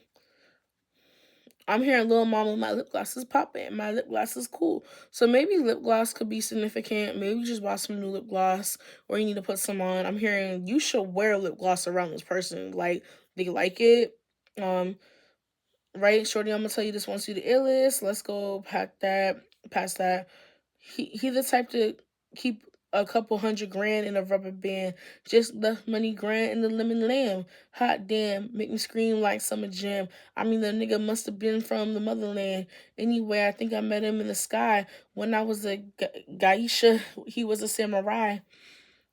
I'm hearing Lil Mama, my lip gloss is popping. My lip gloss is cool. So maybe lip gloss could be significant. Maybe you just bought some new lip gloss or you need to put some on. I'm hearing you should wear lip gloss around this person. Like, they like it. Um, right? Shorty, I'm gonna tell you this wants you the illest. Let's go past that. He the type to keep a couple $100 grand in a rubber band. Just left money grand in the lemon lamb. Hot damn, make me scream like summer jam. I mean, the nigga must have been from the motherland. Anyway, I think I met him in the sky when I was a geisha. He was a samurai.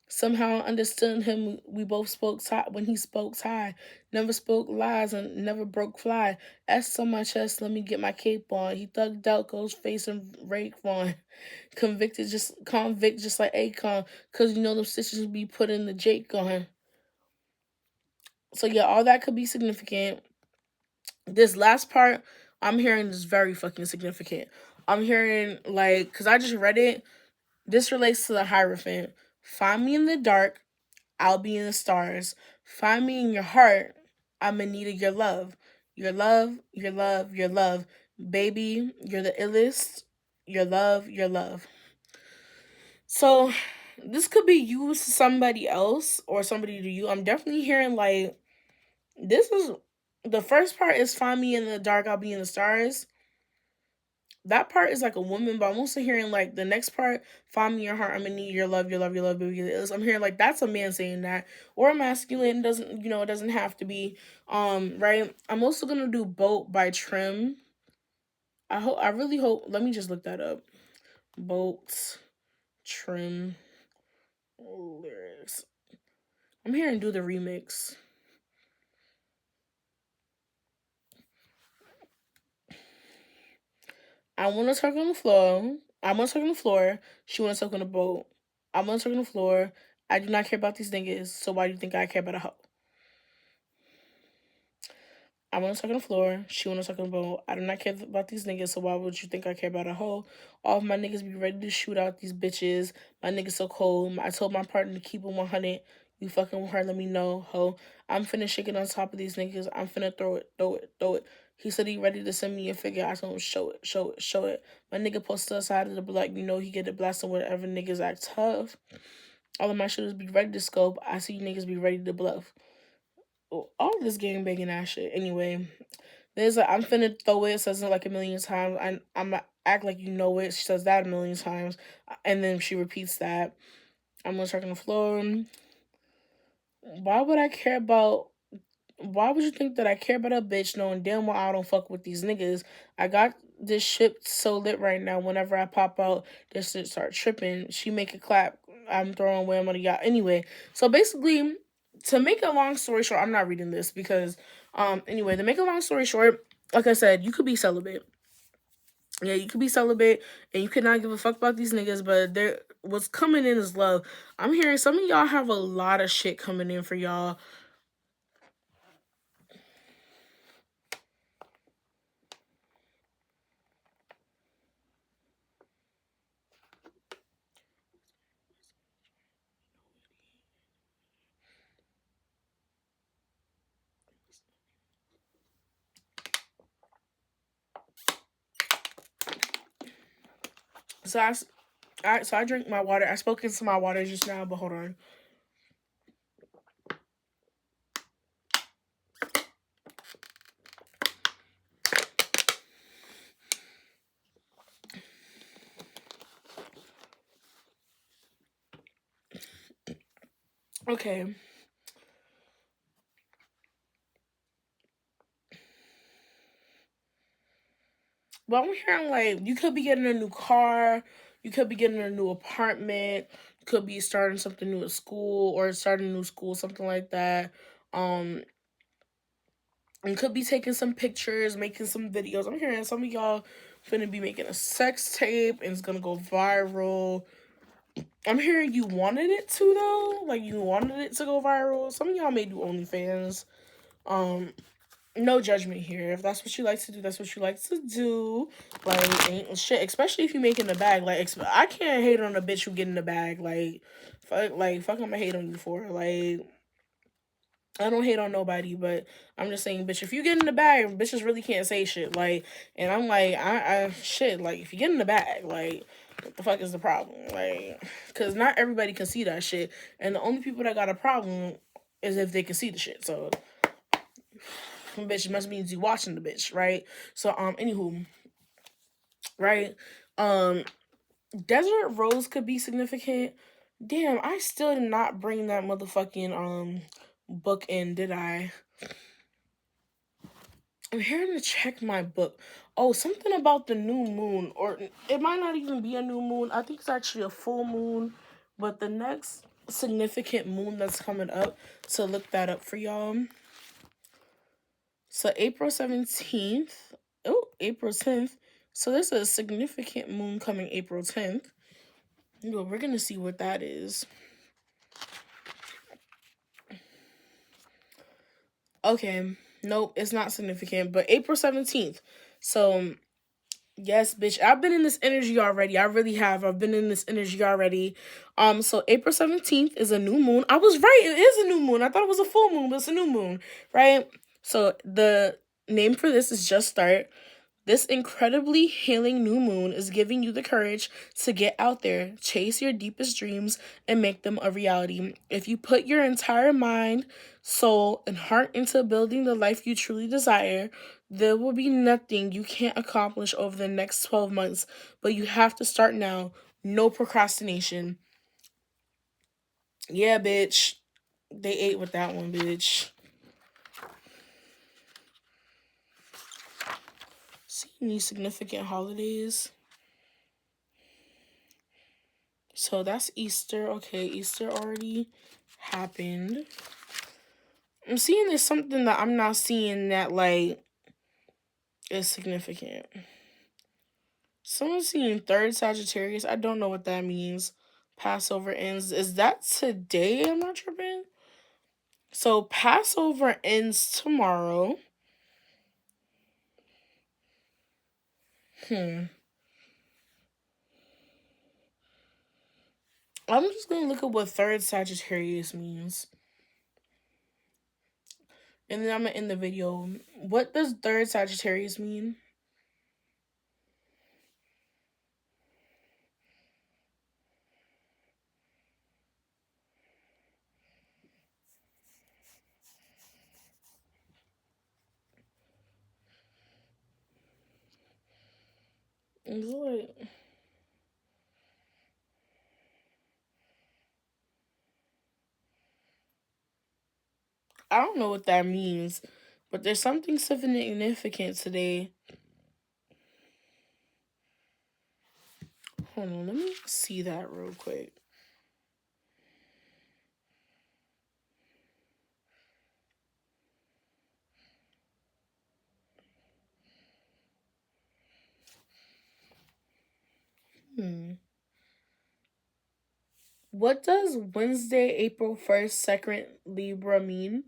Somehow I understood him. We both spoke when he spoke Thai. Never spoke lies and never broke fly. S on my chest, let me get my cape on. He thugged out, goes face and Raekwon. Convict just like Akon. Cause you know them stitches be putting the Jake on. So yeah, all that could be significant. This last part I'm hearing is very fucking significant. I'm hearing like, cause I just read it. This relates to the Hierophant. Find me in the dark, I'll be in the stars. Find me in your heart. I'm in need of your love. Your love, your love, your love. Baby, you're the illest. Your love, your love. So, this could be used to somebody else or somebody to you. I'm definitely hearing like, this is the first part is find me in the dark, I'll be in the stars. That part is like a woman, but I'm also hearing like the next part, find me your heart, I'm gonna need your love, your love, your love, baby. I'm hearing like that's a man saying that. Or a masculine, doesn't it doesn't have to be. Right. I'm also gonna do Boat by Trim. I really hope, let me just look that up. Boat Trim lyrics. I'm hearing do the remix. I wanna talk on the floor. I wanna talk on the floor. She wanna talk on the boat. I wanna talk on the floor. I do not care about these niggas, so why do you think I care about a hoe? I want to suck on the floor. She want to suck on the boat. I do not care about these niggas, so why would you think I care about a hoe? All of my niggas be ready to shoot out these bitches. My niggas so cold. I told my partner to keep it 100. You fucking with her, let me know, ho. I'm finna shake it on top of these niggas. I'm finna throw it, throw it, throw it. He said he ready to send me a figure. I told him, show it, show it, show it. My nigga posted outside of the block. You know he get it blasted whenever niggas act tough. All of my shooters be ready to scope. I see you niggas be ready to bluff. All this gang banging ass shit. Anyway, there's I'm finna throw it. Says it like a million times. I'm act like you know it. She says that a million times, and then she repeats that. I'm gonna check on the floor. Why would I care about? Why would you think that I care about a bitch knowing damn well I don't fuck with these niggas? I got this shit so lit right now. Whenever I pop out, this shit start tripping. She make it clap. I'm throwing wham on the yacht. Anyway, so basically, to make a long story short, I'm not reading this because, anyway, to make a long story short, like I said, you could be celibate. Yeah, you could be celibate and you could not give a fuck about these niggas, but there what's coming in is love. I'm hearing some of y'all have a lot of shit coming in for y'all. So I drink my water. I spoke into my water just now, but hold on. Okay. Well, I'm hearing like you could be getting a new car, you could be getting a new apartment, you could be starting something new at school or starting a new school, something like that. Um, you could be taking some pictures, making some videos. I'm hearing some of y'all finna be making a sex tape and it's gonna go viral. I'm hearing you wanted it to though, like you wanted it to go viral. Some of y'all may do OnlyFans. Um, no judgment here. If that's what you like to do, that's what you like to do. Like, ain't shit. Especially if you make in the bag. Like, I can't hate on a bitch who get in the bag. Like, fuck, I'm gonna hate on you for. Like, I don't hate on nobody, but I'm just saying, bitch, if you get in the bag, bitches really can't say shit. Like, and I'm like, shit, like, if you get in the bag, like, what the fuck is the problem? Like, because not everybody can see that shit. And the only people that got a problem is if they can see the shit. So, bitch, it must means you watching the bitch, right? So anywho, right? Um Desert Rose could be significant. Damn, I still did not bring that motherfucking book in, did I? I'm here to check my book. Oh, something about the new moon, or it might not even be a new moon. I think it's actually a full moon, but the next significant moon that's coming up. So look that up for y'all. So April 17th. Oh, April 10th. So there's a significant moon coming April 10th. We're gonna see what that is. Okay, nope, it's not significant, but April 17th. So yes, bitch. I've been in this energy already. I really have. I've been in this energy already. So April 17th is a new moon. I was right. It is a new moon. I thought it was a full moon, but it's a new moon, right? So the name for this is Just Start. This incredibly healing new moon is giving you the courage to get out there, chase your deepest dreams, and make them a reality. If you put your entire mind, soul, and heart into building the life you truly desire, there will be nothing you can't accomplish over the next 12 months, but you have to start now. No procrastination. Yeah, bitch. They ate with that one, bitch. See any significant holidays? So that's Easter. Okay, Easter already happened. I'm seeing there's something that I'm not seeing that, like, is significant. Someone's seeing third Sagittarius. I don't know what that means. Passover ends. Is that today? I'm not tripping. So Passover ends tomorrow. I'm just gonna look at what third Sagittarius means. And then I'm gonna end the video. What does third Sagittarius mean? It's like, I don't know what that means, but there's something significant today. Hold on, let me see that real quick. What does Wednesday, April 1st, second Libra mean?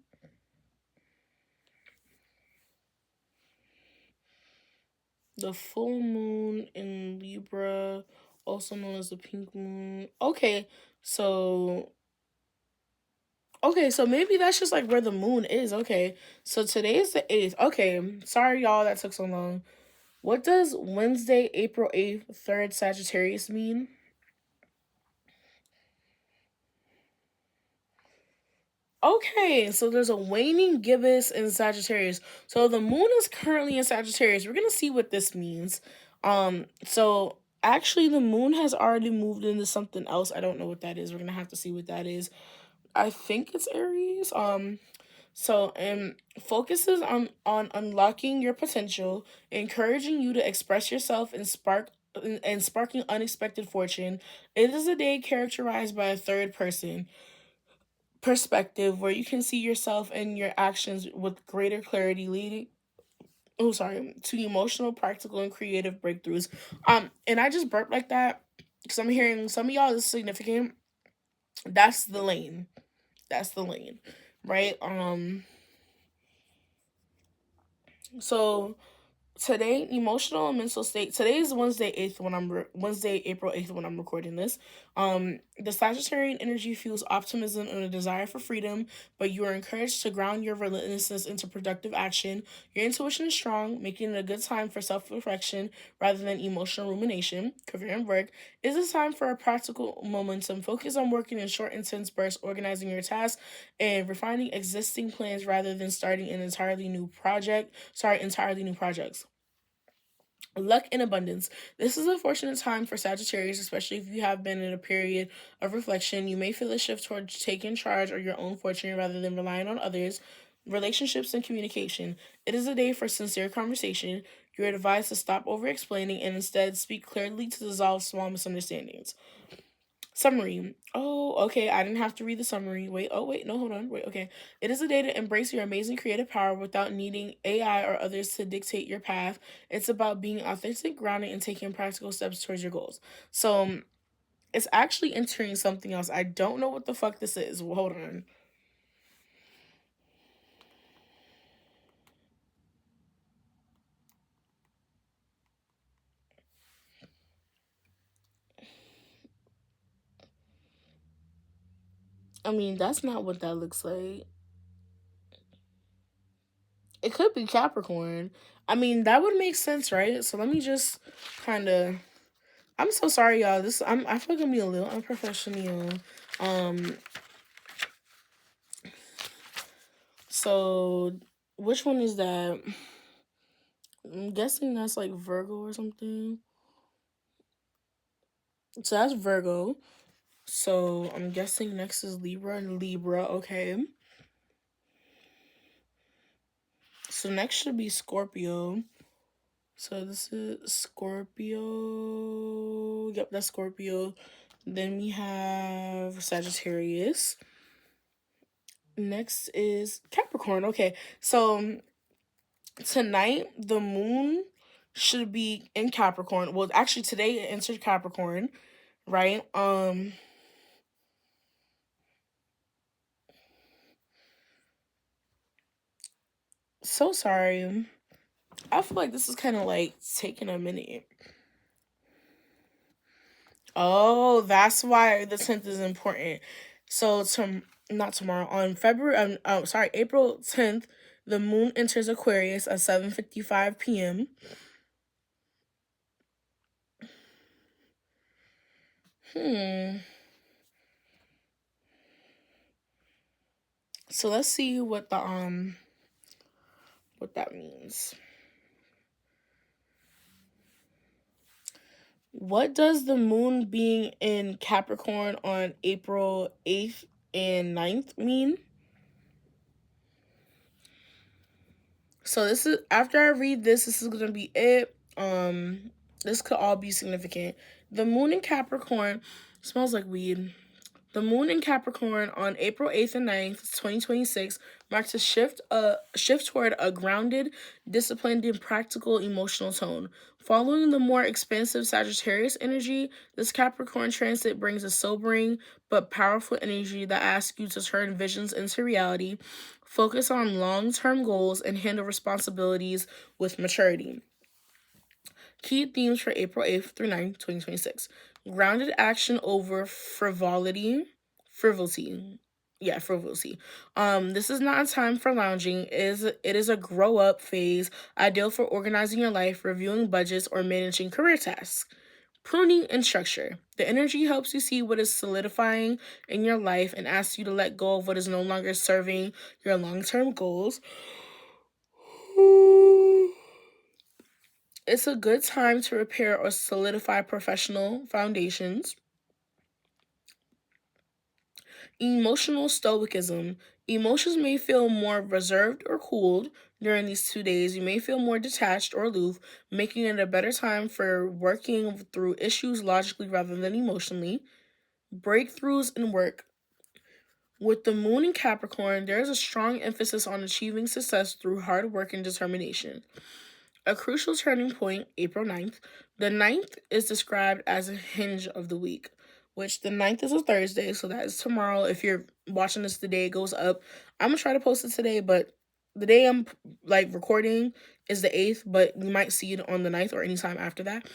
The full moon in Libra, also known as the pink moon. So so maybe that's just like where the moon is. Okay, so today is the 8th. Okay, sorry y'all that took so long. What does Wednesday, April 8th, third Sagittarius mean? Okay, so there's a waning gibbous in Sagittarius. So the moon is currently in Sagittarius. We're gonna see what this means. So actually the moon has already moved into something else. I don't know what that is. We're gonna have to see what that is. I think it's Aries. So focuses on unlocking your potential, encouraging you to express yourself and sparking unexpected fortune. It is a day characterized by a third person perspective where you can see yourself and your actions with greater clarity, leading to emotional, practical, and creative breakthroughs. And I just burped like that because I'm hearing some of y'all is significant. That's the lane. That's the lane. Right? So today, emotional and mental state. Today is Wednesday 8th when Wednesday, April 8th when I'm recording this. The Sagittarian energy fuels optimism and a desire for freedom, but you are encouraged to ground your relentlessness into productive action. Your intuition is strong, making it a good time for self-reflection rather than emotional rumination. Career and work is a time for a practical momentum. Focus on working in short, intense bursts, organizing your tasks, and refining existing plans rather than starting an entirely new projects. Luck and abundance. This is a fortunate time for Sagittarius, especially if you have been in a period of reflection. You may feel a shift towards taking charge of your own fortune rather than relying on others. Relationships and communication. It is a day for sincere conversation. You are advised to stop over explaining and instead speak clearly to dissolve small misunderstandings. Summary. Oh, okay. I didn't have to read the summary. Wait. Oh, wait. No, hold on. Wait. Okay. It is a day to embrace your amazing creative power without needing AI or others to dictate your path. It's about being authentic, grounded, and taking practical steps towards your goals. So it's actually entering something else. I don't know what the fuck this is. Well, hold on. I mean, that's not what that looks like. It could be Capricorn. I mean, that would make sense, right? So let me just kind of. I'm so sorry, y'all. I feel like I'm being a little unprofessional. Um, so which one is that? I'm guessing that's like Virgo or something. So that's Virgo. So I'm guessing next is Libra and Libra. Okay. So next should be Scorpio. So this is Scorpio. Yep, that's Scorpio. Then we have Sagittarius. Next is Capricorn. Okay. So tonight the moon should be in Capricorn. Well, actually today it entered Capricorn, right? So sorry. I feel like this is kind of like taking a minute. Oh, that's why the 10th is important. So not tomorrow, on April 10th, the moon enters Aquarius at 7:55 p.m. So let's see what that means. What does the moon being in Capricorn on April 8th and 9th mean? So this is after I read this is gonna be it. This could all be significant. The moon in Capricorn smells like weed. The moon in Capricorn on April 8th and 9th, 2026, marks a shift toward a grounded, disciplined, and practical emotional tone. Following the more expansive Sagittarius energy, this Capricorn transit brings a sobering but powerful energy that asks you to turn visions into reality, focus on long-term goals, and handle responsibilities with maturity. Key themes for April 8th through 9th, 2026. Grounded action over frivolity. Frivolity. Yeah, frivolity. This is not a time for lounging. It is a grow up phase, ideal for organizing your life, reviewing budgets, or managing career tasks. Pruning and structure. The energy helps you see what is solidifying in your life and asks you to let go of what is no longer serving your long term goals. It's a good time to repair or solidify professional foundations. Emotional stoicism. Emotions may feel more reserved or cooled during these 2 days. You may feel more detached or aloof, making it a better time for working through issues logically rather than emotionally. Breakthroughs in work. With the moon in Capricorn, there is a strong emphasis on achieving success through hard work and determination. A crucial turning point, April 9th. The 9th is described as a hinge of the week, which the 9th is a Thursday, so that is tomorrow. If you're watching this the day it goes up, I'm going to try to post it today, but the day I'm like recording is the 8th, but you might see it on the 9th or anytime after that,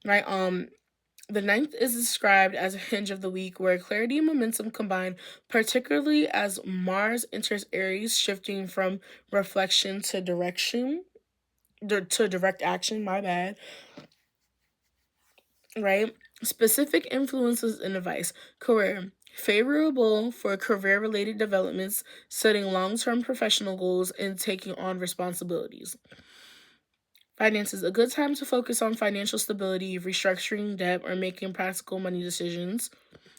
right? The ninth is described as a hinge of the week where clarity and momentum combine, particularly as Mars enters Aries, shifting from reflection to direction, to direct action, my bad, right? Specific influences and advice. Career. Favorable for career related developments, setting long term professional goals, and taking on responsibilities. Finances. A good time to focus on financial stability, restructuring debt, or making practical money decisions.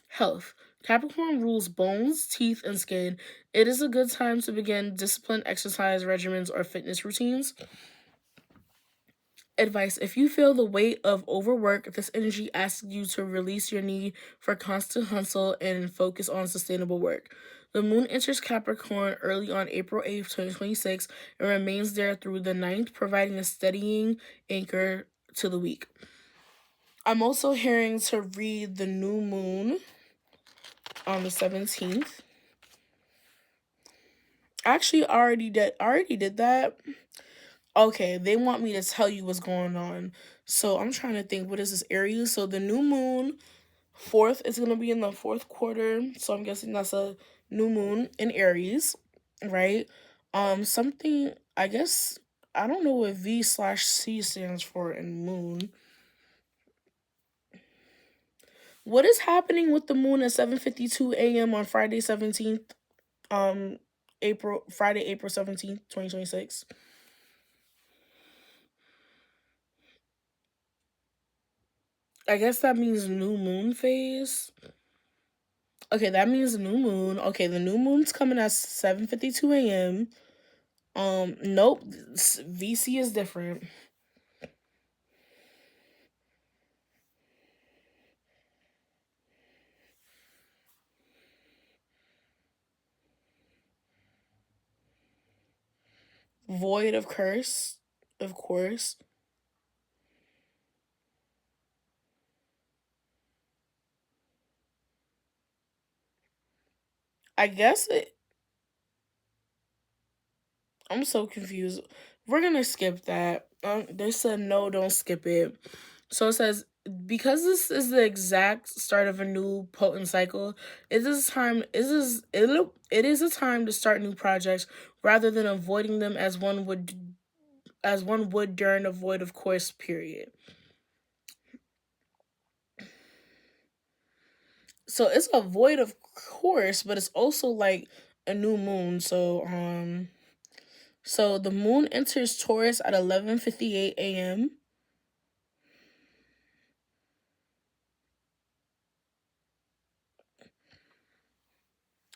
Health. Capricorn rules bones, teeth, and skin. It is a good time to begin disciplined exercise regimens or fitness routines. Advice. If you feel the weight of overwork, this energy asks you to release your need for constant hustle and focus on sustainable work. The moon enters Capricorn early on April 8th, 2026, and remains there through the 9th, providing a steadying anchor to the week. I'm also hearing to read the new moon on the 17th. Actually, I already did that. Okay, they want me to tell you what's going on. So I'm trying to think, what is this Aries? So the new moon, fourth, is gonna be in the fourth quarter. So I'm guessing that's a new moon in Aries, right? Something, I guess, I don't know what V/C stands for in moon. What is happening with the moon at 7:52 a.m. on Friday 17th? Um, April 17th, 2026. I guess that means new moon phase. Okay, that means new moon. Okay, the new moon's coming at 7:52 a.m. Nope, VC is different. Void of curse, of course. I guess it. I'm so confused. We're gonna skip that. They said no, don't skip it. So it says because this is the exact start of a new potent cycle, it is a time to start new projects rather than avoiding them as one would during a void of course period. So it's a void of course, but it's also like a new moon. So the moon enters Taurus at 11:58 a.m.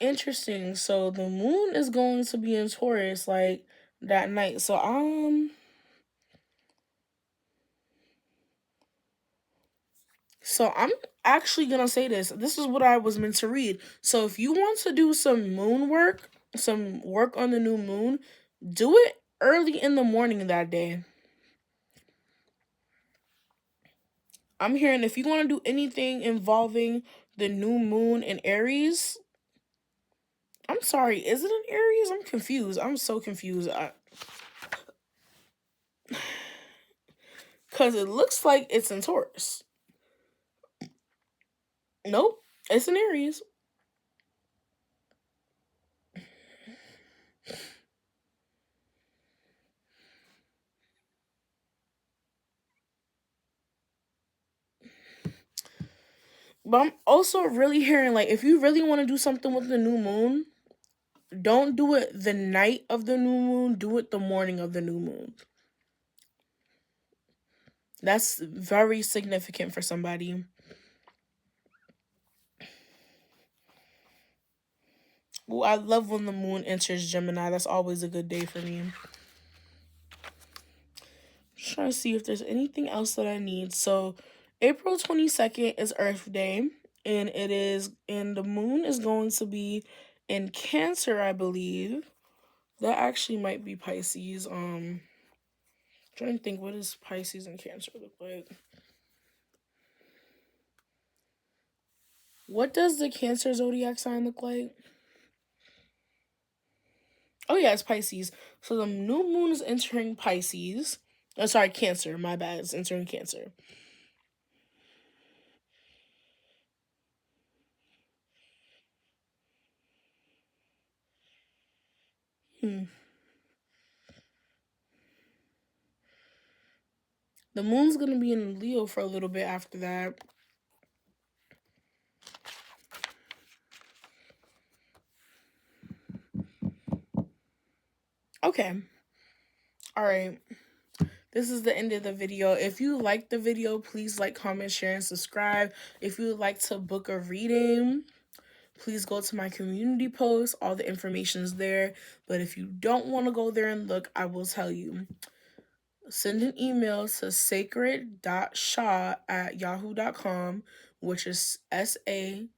Interesting. So the moon is going to be in Taurus like that night. So I'm actually gonna say this. This is what I was meant to read. So if you want to do some moon work, some work on the new moon, do it early in the morning that day. I'm hearing if you want to do anything involving the new moon in Aries, I'm sorry, is it in Aries? I'm confused. I'm so confused. Cause it looks like it's in Taurus. Nope, it's in Aries. But I'm also really hearing like if you really want to do something with the new moon, don't do it the night of the new moon. Do it the morning of the new moon. That's very significant for somebody. Well, I love when the moon enters Gemini. That's always a good day for me. Just trying to see if there's anything else that I need. So, April 22nd is Earth Day, and the moon is going to be in Cancer, I believe. That actually might be Pisces. Trying to think, what does Pisces and Cancer look like? What does the Cancer zodiac sign look like? Oh yeah, it's Pisces. So the new moon is entering Pisces. Oh, sorry, Cancer. My bad. It's entering Cancer. The moon's gonna be in Leo for a little bit after that. Okay. All right. This is the end of the video. If you like the video, please like, comment, share, and subscribe. If you would like to book a reading, please go to my community post. All the information is there. But if you don't want to go there and look, I will tell you. Send an email to sacred.sha@yahoo.com, which is SACRED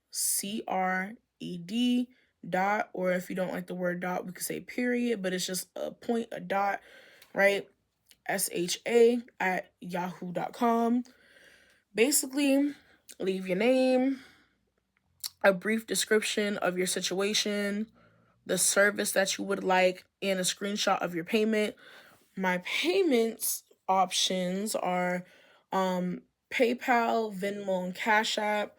dot, or if you don't like the word dot, we could say period, but it's just a point, a dot, right? SHA@yahoo.com. Basically, leave your name, a brief description of your situation, the service that you would like, and a screenshot of your payment. My payments options are PayPal, Venmo, and Cash App.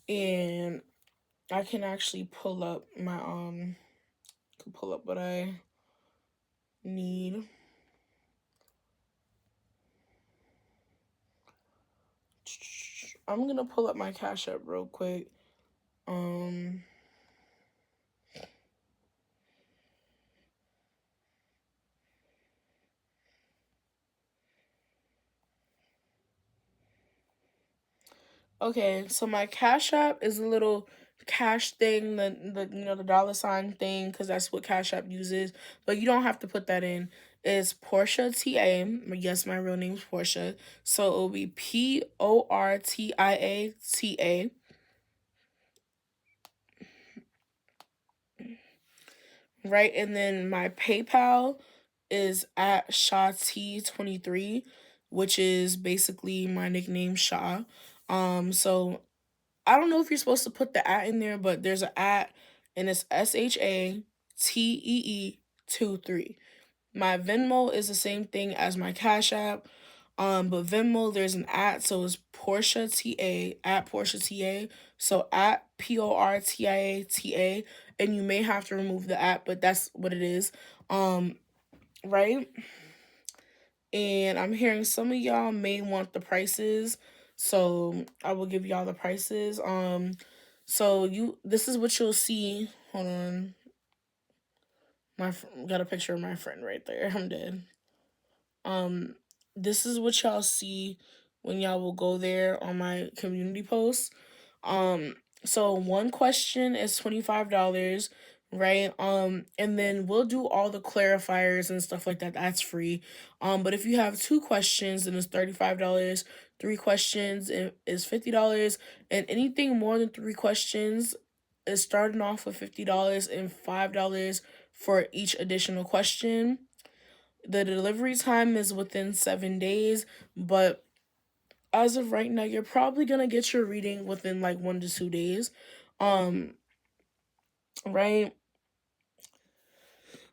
And I can actually pull up what I need. I'm gonna pull up my Cash App real quick. Okay, so my Cash App is a little cash thing, the dollar sign thing, because that's what Cash App uses. But you don't have to put that in. It's Portia TA. Yes, my real name's Portia. So it will be PORTIATA. Right, and then my PayPal is at ShaT23, which is basically my nickname Sha. So I don't know if you're supposed to put the at in there, but there's an at, and it's SHATEE23. My Venmo is the same thing as my Cash App. But Venmo, there's an at, so it's Portia TA, at Portia TA. So at PORTIATA, and you may have to remove the at, but that's what it is. Right? And I'm hearing some of y'all may want the prices, so I will give y'all the prices. So this is what you'll see. Hold on. Got a picture of my friend right there. I'm dead. This is what y'all see when y'all will go there on my community post. So one question is $25, right? And then we'll do all the clarifiers and stuff like that. That's free. But if you have 2 questions, then it's $35. 3 questions is $50, and anything more than 3 questions is starting off with $50 and $5 for each additional question. The delivery time is within 7 days, but as of right now, you're probably gonna get your reading within like 1 to 2 days. Right?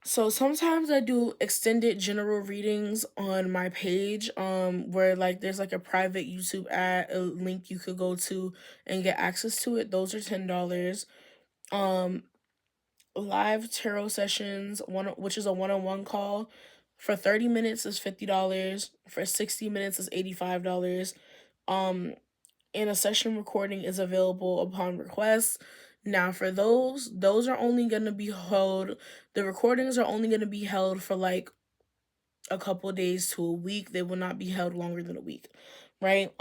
So sometimes I do extended general readings on my page, where like there's like a private YouTube ad, a link you could go to and get access to it. Those are $10. Live tarot sessions, which is a one-on-one call, for 30 minutes is $50. For 60 minutes is $85. And a session recording is available upon request. Now for those are only going to be held, the recordings are only going to be held for like a couple days to a week. They will not be held longer than a week, right?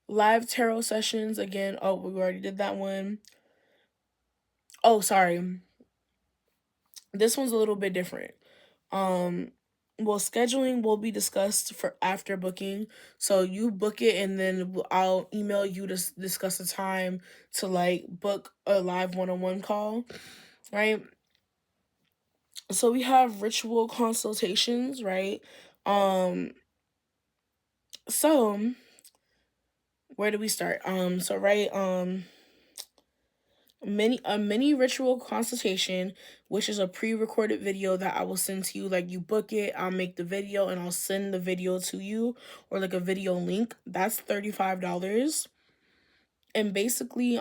Live tarot sessions, again, oh, we already did that one. Oh, sorry. This one's a little bit different. Well, scheduling will be discussed for after booking. So you book it, and then I'll email you to discuss a time to like book a live one-on-one call, right? So we have ritual consultations, right? So where do we start? So right, mini ritual consultation, which is a pre-recorded video that I will send to you. Like, you book it, I'll make the video, and I'll send the video to you, or like a video link. That's $35. And basically,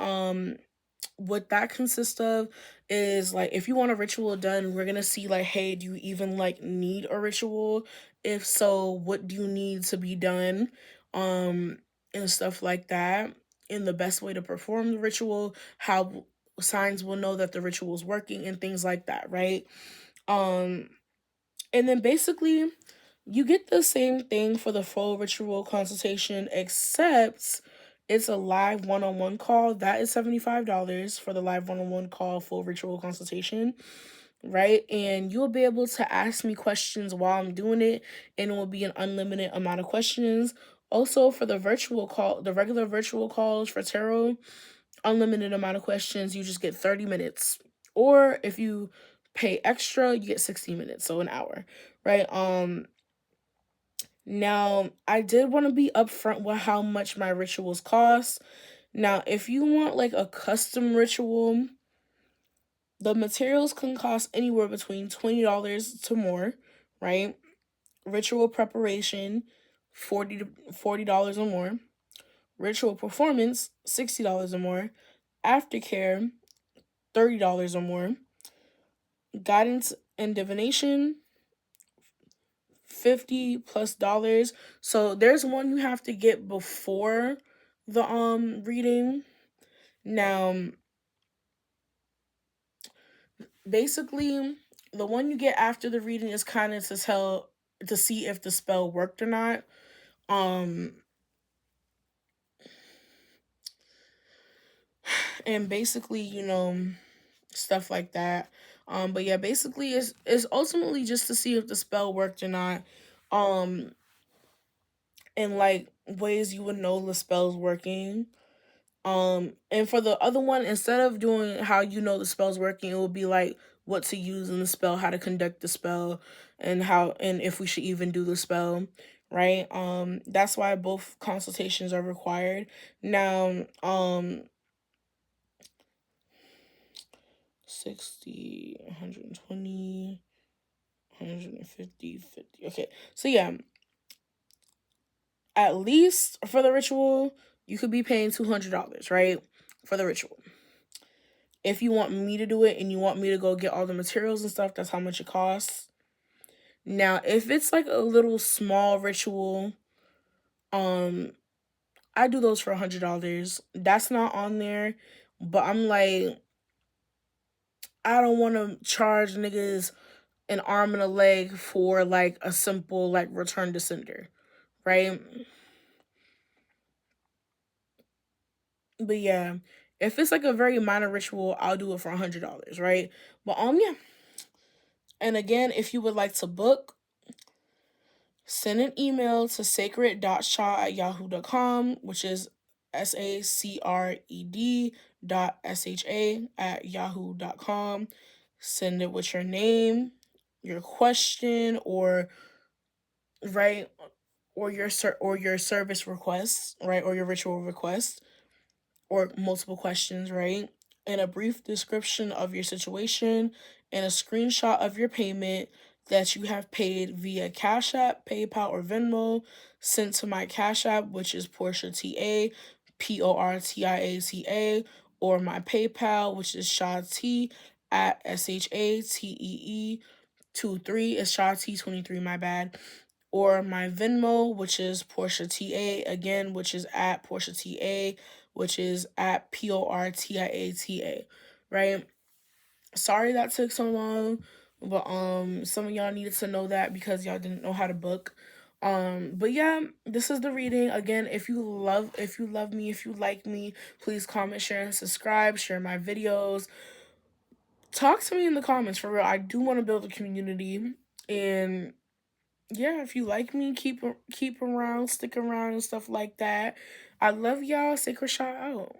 what that consists of is like, if you want a ritual done, we're gonna see like, hey, do you even like need a ritual? If so, what do you need to be done? um and stuff like that, and the best way to perform the ritual, how signs will know that the ritual is working, and things like that, right? um and then basically you get the same thing for the full ritual consultation, except it's a live one-on-one call. That is $75 for the live one-on-one call, full ritual consultation, right? And you'll be able to ask me questions while I'm doing it, and it will be an unlimited amount of questions. Also, for the virtual call, the regular virtual calls for tarot, unlimited amount of questions. You just get 30 minutes. Or if you pay extra, you get 60 minutes, so an hour, right? Now, I did want to be upfront with how much my rituals cost. Now, if you want like a custom ritual, the materials can cost anywhere between $20 to more, right? Ritual preparation, $40 or more. Ritual performance, $60 or more. Aftercare, $30 or more. Guidance and divination, 50 plus dollars. So there's one you have to get before the reading. Now, basically, the one you get after the reading is kind of to see if the spell worked or not. Um and basically, stuff like that. But yeah, basically it's ultimately just to see if the spell worked or not. Um and like ways you would know the spell's working. And for the other one, instead of doing how you know the spell's working, it will be like what to use in the spell, how to conduct the spell, and how and if we should even do the spell, right? That's why both consultations are required. Now, 60, 120, 150, 50. Okay. So yeah, at least for the ritual, you could be paying $200, right? For the ritual. If you want me to do it and you want me to go get all the materials and stuff, that's how much it costs. Now, if it's like a little small ritual, um, I do those for $100. That's not on there, but I'm like, I don't want to charge niggas an arm and a leg for like a simple like return to sender, right? But yeah, if it's like a very minor ritual, I'll do it for $100, right? But yeah. And again, if you would like to book, send an email to sacred.sha@yahoo.com, which is sacred.sha@yahoo.com. Send it with your name, your question, or right, or your service request, right, or your ritual request, or multiple questions, right? And a brief description of your situation and a screenshot of your payment that you have paid via Cash App, PayPal, or Venmo, sent to my Cash App, which is Portia TA, PORTIATA, or my PayPal, which is ShaT at SHATEE 23. It's ShaT23, my bad. Or my Venmo, which is Portia TA, again, which is at Portia TA, which is at PORTIATA, right? Sorry that took so long, but some of y'all needed to know that because y'all didn't know how to book. But yeah, this is the reading. Again, if you love me, if you like me, please comment, share, and subscribe. Share my videos. Talk to me in the comments, for real. I do want to build a community, and yeah, if you like me, keep around, stick around, and stuff like that. I love y'all. Sacred Sha out.